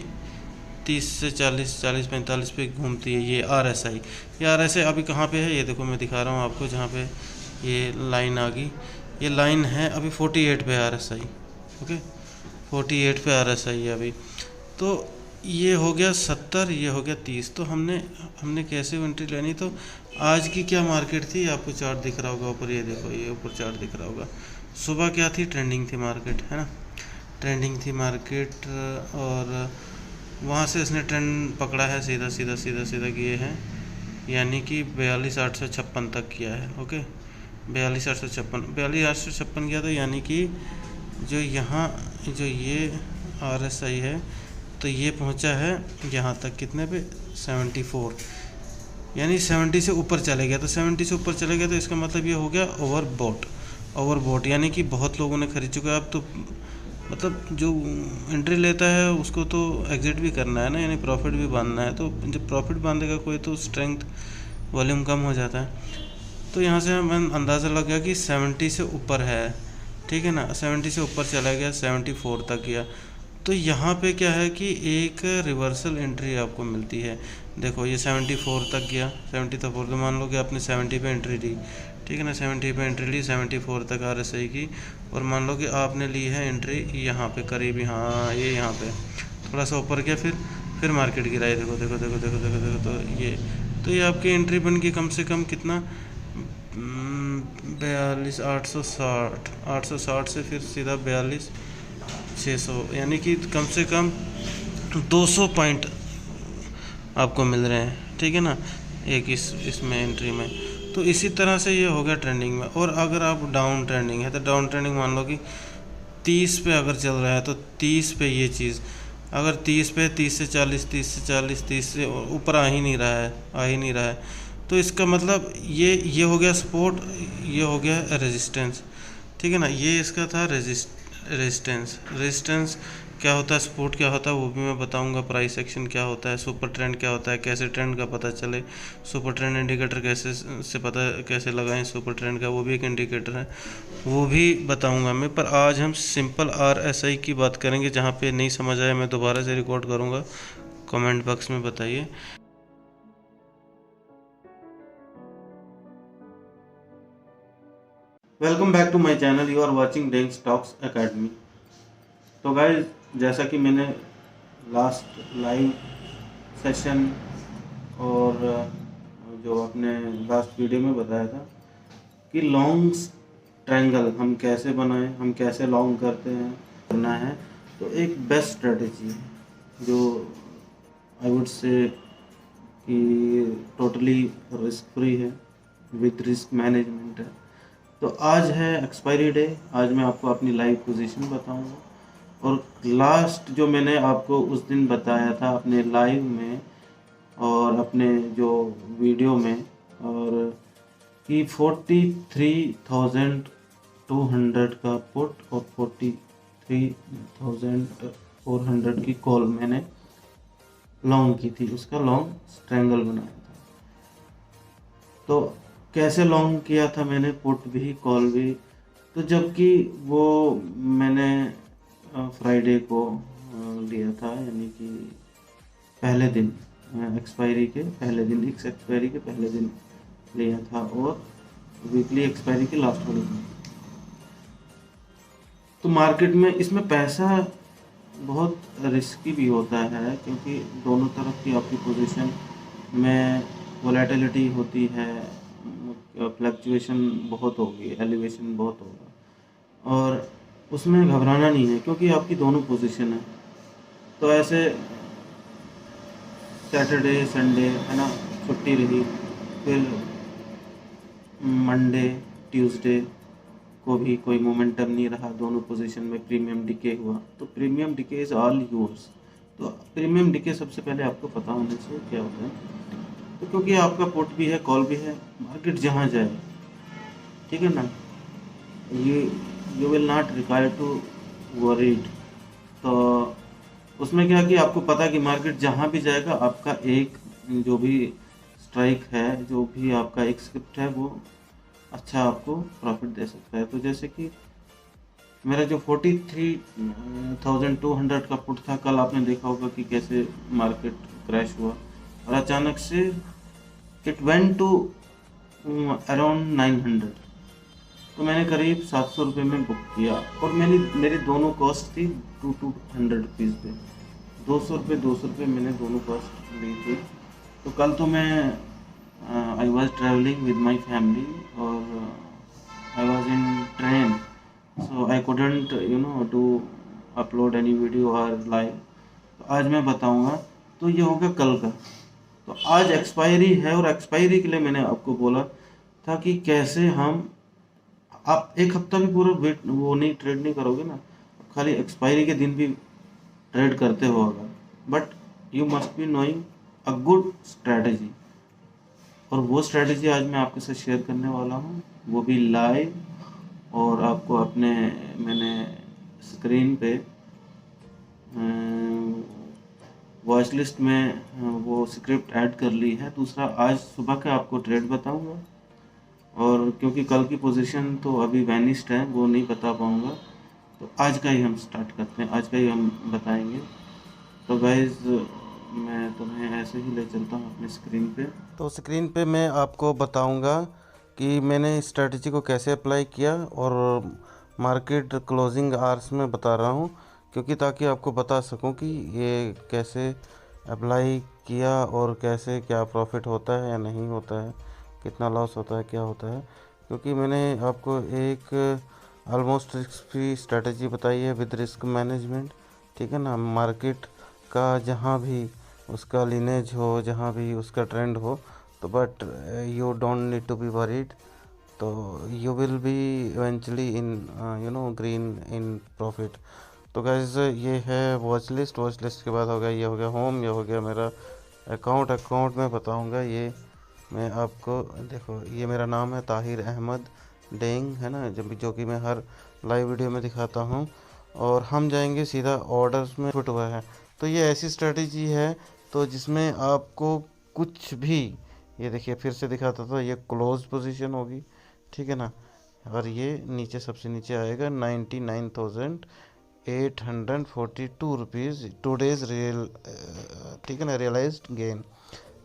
B: 30 से 40 40-45 पे घूमती है ये RSI। ये RSI अभी कहाँ पे है, ये देखो मैं दिखा रहा हूँ आपको, जहाँ पे ये लाइन आ गई, ये लाइन है अभी 48 पे RSI, ओके 48 पे RSI है अभी। तो ये हो गया 70, ये हो गया 30। तो हमने कैसे एंट्री लेनी, तो आज की क्या मार्केट थी, आपको चार्ट दिख रहा होगा ऊपर, ये देखो ये ऊपर चार्ट दिख रहा होगा। सुबह क्या थी, ट्रेंडिंग थी मार्केट, है ना, ट्रेंडिंग थी मार्केट। और वहाँ से इसने ट्रेंड पकड़ा है, सीधा सीधा सीधा सीधा किए हैं, यानी कि 42,856 तक किया है, ओके 42,856 किया था। यानी कि जो यहाँ जो ये RSI है, तो ये पहुंचा है यहाँ तक, कितने पे 74, यानी 70 से ऊपर चले गया। तो 70 से ऊपर चले गया तो इसका मतलब ये हो गया ओवरबॉट, यानी कि बहुत लोगों ने खरीद चुका है। अब तो मतलब जो एंट्री लेता है उसको तो एग्जिट भी करना है ना, यानी प्रॉफिट भी बांधना है। तो जब प्रॉफिट बांधेगा कोई तो स्ट्रेंथ वॉल्यूम कम हो जाता है। तो यहाँ से हमें अंदाज़ा लग गया कि 70 से ऊपर है, ठीक है ना, 70 से ऊपर चला गया, 74 तक गया। तो यहाँ पे क्या है कि एक रिवर्सल एंट्री आपको मिलती है। देखो ये 74 तक गया, 74, तो मान लो कि आपने 70 पे एंट्री ली, ठीक है ना, 70 पे एंट्री ली, 74 तक RSI की, और मान लो कि आपने ली है एंट्री यहाँ पे करीब, हाँ ये यहाँ पे थोड़ा सा ऊपर गया, फिर मार्केट गिराई, देखो देखो देखो देखो देखो देखो। तो ये आपकी एंट्री बन गई कम से कम कितना, 860 से फिर सीधा 42,600, यानी कि कम से कम 200 पॉइंट आपको मिल रहे हैं, ठीक है ना, एक इसमें एंट्री में। तो इसी तरह से ये हो गया ट्रेंडिंग में। और अगर आप डाउन ट्रेंडिंग है तो डाउन ट्रेंडिंग मान लो कि 30 पे अगर चल रहा है, तो 30 पे ये चीज़ अगर 30 पे 30 से 40 30 से 40 30 से ऊपर आ ही नहीं रहा है, तो इसका मतलब ये हो गया सपोर्ट, ये हो गया रेजिस्टेंस, ठीक है ना। ये इसका था रेजिस्टेंस क्या होता है, सपोर्ट क्या होता है वो भी मैं बताऊंगा, प्राइस एक्शन क्या होता है, सुपर ट्रेंड क्या होता है, कैसे ट्रेंड का पता चले, सुपर ट्रेंड इंडिकेटर कैसे लगाएं सुपर ट्रेंड का, वो भी एक इंडिकेटर है, वो भी बताऊंगा मैं। पर आज हम सिंपल RSI की बात करेंगे। जहाँ पे नहीं समझ आया मैं दोबारा से रिकॉर्ड करूँगा, कमेंट बॉक्स में बताइए।
A: Welcome back to my channel, you are watching Deng stocks academy. तो गाइस, जैसा कि मैंने लास्ट लाइव सेशन और जो अपने लास्ट वीडियो में बताया था कि लॉन्ग ट्रायंगल हम कैसे बनाएं, हम कैसे लॉन्ग करना है, तो एक बेस्ट स्ट्रेटजी है जो आई वुड से कि टोटली रिस्क फ्री है, विद रिस्क मैनेजमेंट है। तो आज है एक्सपायरी डे। आज मैं आपको अपनी लाइव पोजीशन बताऊंगा, और लास्ट जो मैंने आपको उस दिन बताया था अपने लाइव में और अपने जो वीडियो में, और कि 43,200 का पुट और 43,400 की कॉल मैंने लॉन्ग की थी, उसका लॉन्ग स्ट्रैंगल बनाया था। तो कैसे लॉन्ग किया था मैंने, पुट भी कॉल भी, तो जबकि वो मैंने फ्राइडे को लिया था, यानी कि पहले दिन, एक्सपायरी के पहले दिन, इस एक्सपायरी के पहले दिन लिया था, और वीकली एक्सपायरी के लास्ट वाले दिन। तो मार्केट में इसमें पैसा बहुत रिस्की भी होता है, क्योंकि दोनों तरफ की आपकी पोजीशन में वोलेटिलिटी होती है, फ्लक्चुएशन बहुत होगी, एलिवेशन बहुत होगा, और उसमें घबराना नहीं है क्योंकि आपकी दोनों पोजीशन है। तो ऐसे सैटरडे संडे है ना, छुट्टी रही, फिर मंडे ट्यूसडे को भी कोई मोमेंटम नहीं रहा, दोनों पोजीशन में प्रीमियम डिके हुआ। तो premium decay is all yours. तो प्रीमियम डिके सबसे पहले आपको पता होना चाहिए क्या होता है। तो क्योंकि आपका पुट भी है, कॉल भी है, मार्केट जहाँ जाए, ठीक है ना, ये you will not require to worried. तो उसमें क्या कि आपको पता है कि मार्केट जहाँ भी जाएगा, आपका एक जो भी स्ट्राइक है, जो भी आपका एक स्क्रिप्ट है, वो अच्छा आपको प्रॉफिट दे सकता है। तो जैसे कि मेरा जो 43,200 का पुट था, कल आपने देखा होगा कि कैसे मार्केट क्रैश हुआ, और अचानक से इट वेंट टू अराउंड 900। तो मैंने करीब 700 रुपये में बुक किया, और मेरी दोनों कॉस्ट थी 200 रुपीज़ पे, 200 रुपये मैंने दोनों कॉस्ट ली थी। तो कल तो मैं I was travelling with my family, और I was in train, so I couldn't to upload any video or live। तो आज मैं बताऊंगा। तो ये होगा कल का। तो आज एक्सपायरी है, और एक्सपायरी के लिए मैंने आपको बोला था कि कैसे हम, आप एक हफ्ता भी पूरा वेट वो नहीं ट्रेड नहीं करोगे ना, खाली एक्सपायरी के दिन भी ट्रेड करते हो अगर, but you must be knowing a good strategy. और वो स्ट्रैटेजी आज मैं आपके साथ शेयर करने वाला हूँ, वो भी लाइव। और आपको अपने, मैंने स्क्रीन पे वॉइस लिस्ट में वो स्क्रिप्ट ऐड कर ली है। दूसरा, आज सुबह का आपको ट्रेड बताऊंगा, और क्योंकि कल की पोजीशन तो अभी वैनिस्ड है, वो नहीं बता पाऊंगा, तो आज का ही हम स्टार्ट करते हैं, आज का ही हम बताएंगे। तो गाइज, मैं तुम्हें ऐसे ही ले चलता हूँ अपनी स्क्रीन पे। तो स्क्रीन पे मैं आपको बताऊंगा कि मैंने इस स्ट्रेटजी को कैसे अप्लाई किया, और मार्केट क्लोजिंग आवर्स में बता रहा हूँ, क्योंकि ताकि आपको बता सकूँ कि ये कैसे अप्लाई किया, और कैसे क्या प्रॉफिट होता है या नहीं होता है, कितना लॉस होता है, क्या होता है। क्योंकि मैंने आपको एक ऑलमोस्ट रिस्क फ्री स्ट्रेटजी बताई है विद रिस्क मैनेजमेंट, ठीक है ना। मार्केट का जहाँ भी उसका लिनेज हो, जहाँ भी उसका ट्रेंड हो, तो but you don't need to be worried. तो you will be eventually in green in profit. तो गाइस, ये है वॉच लिस्ट। वॉच लिस्ट के बाद हो गया, ये हो गया होम, ये हो गया मेरा अकाउंट। अकाउंट में बताऊंगा, ये मैं आपको, देखो ये मेरा नाम है ताहिर अहमद डेंग, है ना, जो कि मैं हर लाइव वीडियो में दिखाता हूँ। और हम जाएंगे सीधा ऑर्डर्स में फिट हुआ है। तो ये ऐसी स्ट्रेटजी है तो जिसमें आपको कुछ भी, ये देखिए फिर से दिखाता था, ये क्लोज पोजीशन होगी, ठीक है ना, और ये नीचे सबसे नीचे आएगा 99,842 रुपीज़ टूडेज रियल, ठीक है ना, रियलाइज्ड गेन।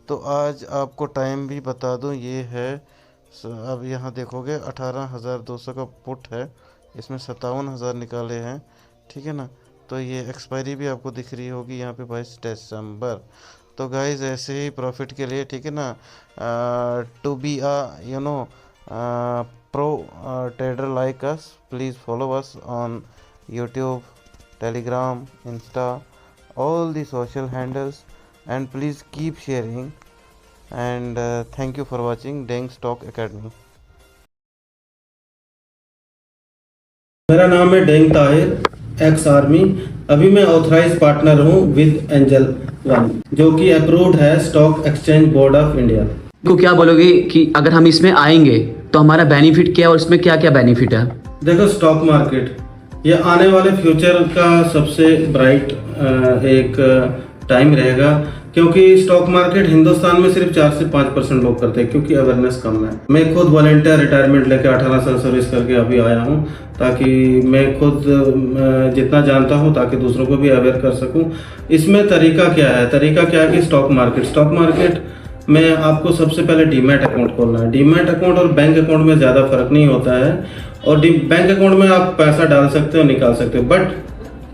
A: तो आज आपको टाइम भी बता दूं, ये है अब यहाँ देखोगे 18,200 का पुट है, इसमें 57,000 निकाले हैं, ठीक है ना। तो ये एक्सपायरी भी आपको दिख रही होगी यहाँ पे 22 दिसंबर। तो गाइज, ऐसे ही प्रॉफिट के लिए, ठीक है ना, to be pro trader like us, please follow us on YouTube, Telegram, Insta, all the social handles, and please keep sharing and thank you for watching Deng stock academy. मेरा नाम है डेंग ताहिर एक्स आर्मी। अभी मैं ऑथराइज पार्टनर हूँ with Angel One, जो कि approved है stock exchange board of India.
C: को क्या बोलोगे कि अगर हम इसमें आएंगे तो हमारा बेनिफिट क्या है और इसमें क्या क्या बेनिफिट है?
A: देखो, स्टॉक मार्केट ये आने वाले फ्यूचर का सबसे ब्राइट एक टाइम रहेगा, क्योंकि स्टॉक मार्केट हिंदुस्तान में सिर्फ 4 से 5% लोग करते हैं, क्योंकि अवेयरनेस कम है। मैं खुद वॉलंटियर रिटायरमेंट लेके 18 साल सर्विस करके अभी आया हूँ, ताकि मैं खुद जितना जानता हूँ ताकि दूसरों को भी अवेयर कर सकूँ। इसमें तरीका क्या है? तरीका क्या है कि स्टॉक मार्केट में आपको सबसे पहले डीमैट अकाउंट खोलना है। डीमैट अकाउंट और बैंक अकाउंट में ज़्यादा फर्क नहीं होता है, और बैंक अकाउंट में आप पैसा डाल सकते हो, निकाल सकते हो, बट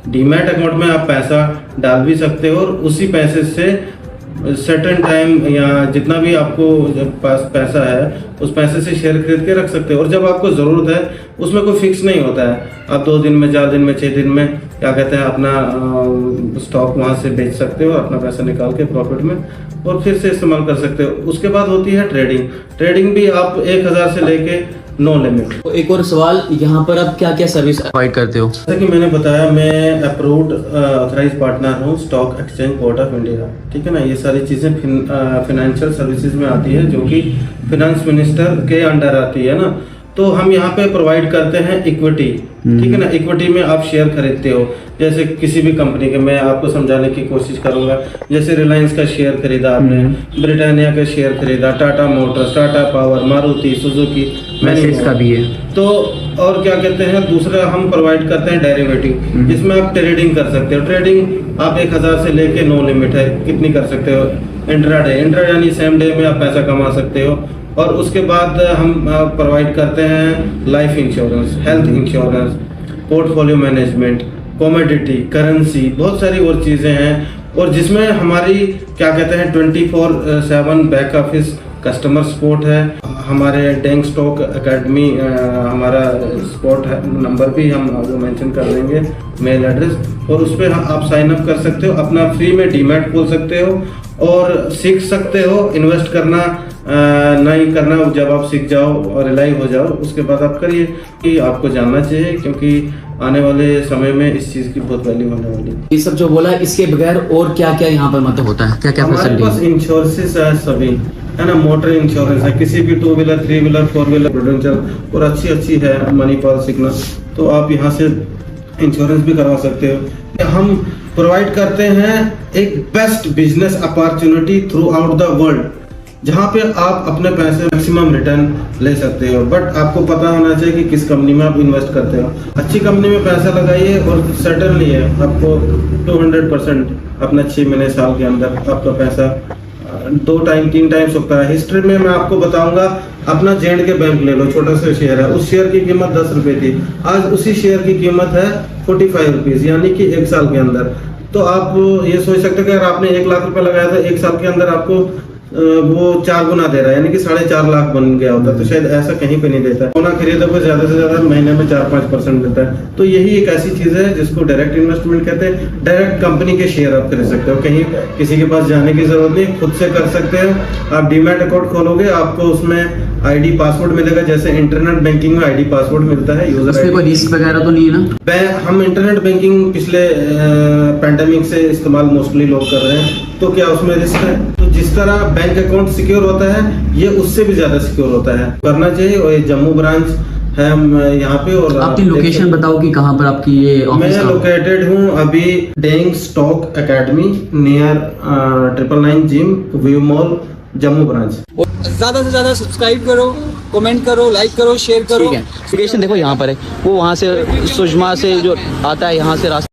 A: डीमैट अकाउंट में आप पैसा डाल भी सकते हो और उसी पैसे से सर्टेन टाइम या जितना भी आपको पास पैसा है उस पैसे से शेयर खरीद के रख सकते हो। और जब आपको ज़रूरत है, उसमें कोई फिक्स नहीं होता है, आप 2 दिन में, 4 दिन में, 6 दिन में क्या कहते हैं अपना स्टॉक वहाँ से बेच सकते हो, अपना पैसा निकाल के प्रॉफिट में, और फिर से इस्तेमाल कर सकते हो। उसके बाद होती है ट्रेडिंग भी आप 1000 से लेके नो लिमिट।
C: तो एक और सवाल, यहाँ पर आप क्या क्या सर्विस प्रोवाइड करते हो?
A: जैसा कि मैंने बताया, मैं अप्रूव्ड ऑथराइज पार्टनर हूँ stock exchange board of India, ठीक है ना। ये सारी चीज़ें फिनेंशियल सर्विसेज में आती है, जो कि फिनेंस मिनिस्टर के अंडर आती है ना। तो हम यहाँ पे प्रोवाइड करते हैं इक्विटी, ठीक है ना। इक्विटी में आप शेयर खरीदते हो, जैसे किसी भी कंपनी के, मैं आपको समझाने की कोशिश करूंगा। जैसे रिलायंस का शेयर खरीदा आपने, ब्रिटानिया का शेयर खरीदा, Tata Motors, Tata power, Maruti Suzuki,
C: message का भी है। तो
A: और क्या कहते हैं, दूसरा हम प्रोवाइड करते हैं डेरिवेटिव, जिसमें आप ट्रेडिंग कर सकते हो। ट्रेडिंग आप 1000 से लेके नो लिमिट है, कितनी कर सकते हो। इंट्राडे यानी सेम डे में आप पैसा कमा सकते हो। और उसके बाद हम प्रोवाइड करते हैं life insurance, health insurance, portfolio management, commodity, currency, बहुत सारी और चीज़ें हैं। और जिसमें हमारी क्या कहते हैं 24/7 बैक ऑफिस कस्टमर सपोर्ट है। हमारे डेंग स्टॉक एकेडमी हमारा सपोर्ट नंबर भी हम आपको मेंशन कर देंगे, मेल एड्रेस, और उस पर आप साइन अप कर सकते हो, अपना फ्री में डीमैट खोल सकते हो और सीख सकते हो। इन्वेस्ट करना नहीं करना, जब आप सीख जाओ और रिलाई हो जाओ, उसके बाद आप करिए। कि आपको जानना चाहिए, क्योंकि आने वाले समय में इस चीज़ की बहुत वैल्यू होने वाली है।
C: ये सब जो बोला, इसके बगैर और क्या क्या यहाँ पर मतलब होता है? क्या क्या
A: हमारे पास इंश्योरेंसेस है सभी, है ना। मोटर इंश्योरेंस है, किसी भी 2 व्हीलर, 3 व्हीलर, 4 व्हीलर, प्रूडेंशियल, और अच्छी है मणिपाल, सिग्नल, तो आप यहाँ से इंश्योरेंस भी करवा सकते हो। हम प्रोवाइड करते हैं एक best business opportunity through out the world, जहाँ पे आप अपने पैसे मैक्सिमम रिटर्न ले सकते हो। बट आपको पता होना चाहिए कि किस कंपनी में आप इन्वेस्ट करते हो। अच्छी कंपनी में पैसा लगाइए और सर्टेनली है आपको 200% अपना 6 महीने, साल के अंदर आपका पैसा 2 टाइम 3 टाइम सकता है। हिस्ट्री में मैं आपको बताऊंगा, अपना J&K बैंक ले लो, छोटा सा शेयर है, उस शेयर की कीमत 10 रुपए थी, आज उसी शेयर की कीमत है 45 रुपीज, यानी कि 1 साल के अंदर। तो आप ये सोच सकते हैं कि अगर आपने 1 लाख रुपए लगाया था, 1 साल के अंदर आपको वो 4 गुना दे रहा है, यानी कि 4.5 लाख बन गया होता। तो शायद ऐसा कहीं पे नहीं देता है। सोना खरीदो को ज्यादा से ज्यादा महीने में 4-5% देता है। तो यही एक ऐसी चीज है जिसको डायरेक्ट इन्वेस्टमेंट कहते हैं। डायरेक्ट कंपनी के शेयर आप खरीद सकते हो, कहीं किसी के पास जाने की जरूरत नहीं, खुद से कर सकते हो। आप डीमैट अकाउंट खोलोगे, आपको उसमें आईडी पासवर्ड मिलेगा, जैसे इंटरनेट बैंकिंग में आईडी पासवर्ड मिलता है, यूजर
C: इसमें कोई रिस्क वगैरह तो नहीं है ना?
A: हम इंटरनेट बैंकिंग पिछले पैंडेमिक से इस्तेमाल मोस्टली लोग कर रहे हैं, तो क्या उसमें रिस्क है? तो जिस तरह बैंक अकाउंट सिक्योर होता है, ये उससे भी ज्यादा सिक्योर होता है, करना चाहिए। और ये जम्मू ब्रांच है हम यहाँ पे। और
C: आपकी लोकेशन बताओ कि कहाँ पर आपकी ये ऑफिस?
A: मैं लोकेटेड हूँ अभी Deng stock academy near 999 gym, View Mall, Jammu branch.
D: ज़्यादा से ज़्यादा सब्सक्राइब करो, कमेंट करो, लाइक करो, शेयर करो।
C: ठीक है, लोकेशन देखो यहाँ पर है, वो वहाँ से सुषमा से जो आता है यहाँ से रास्ता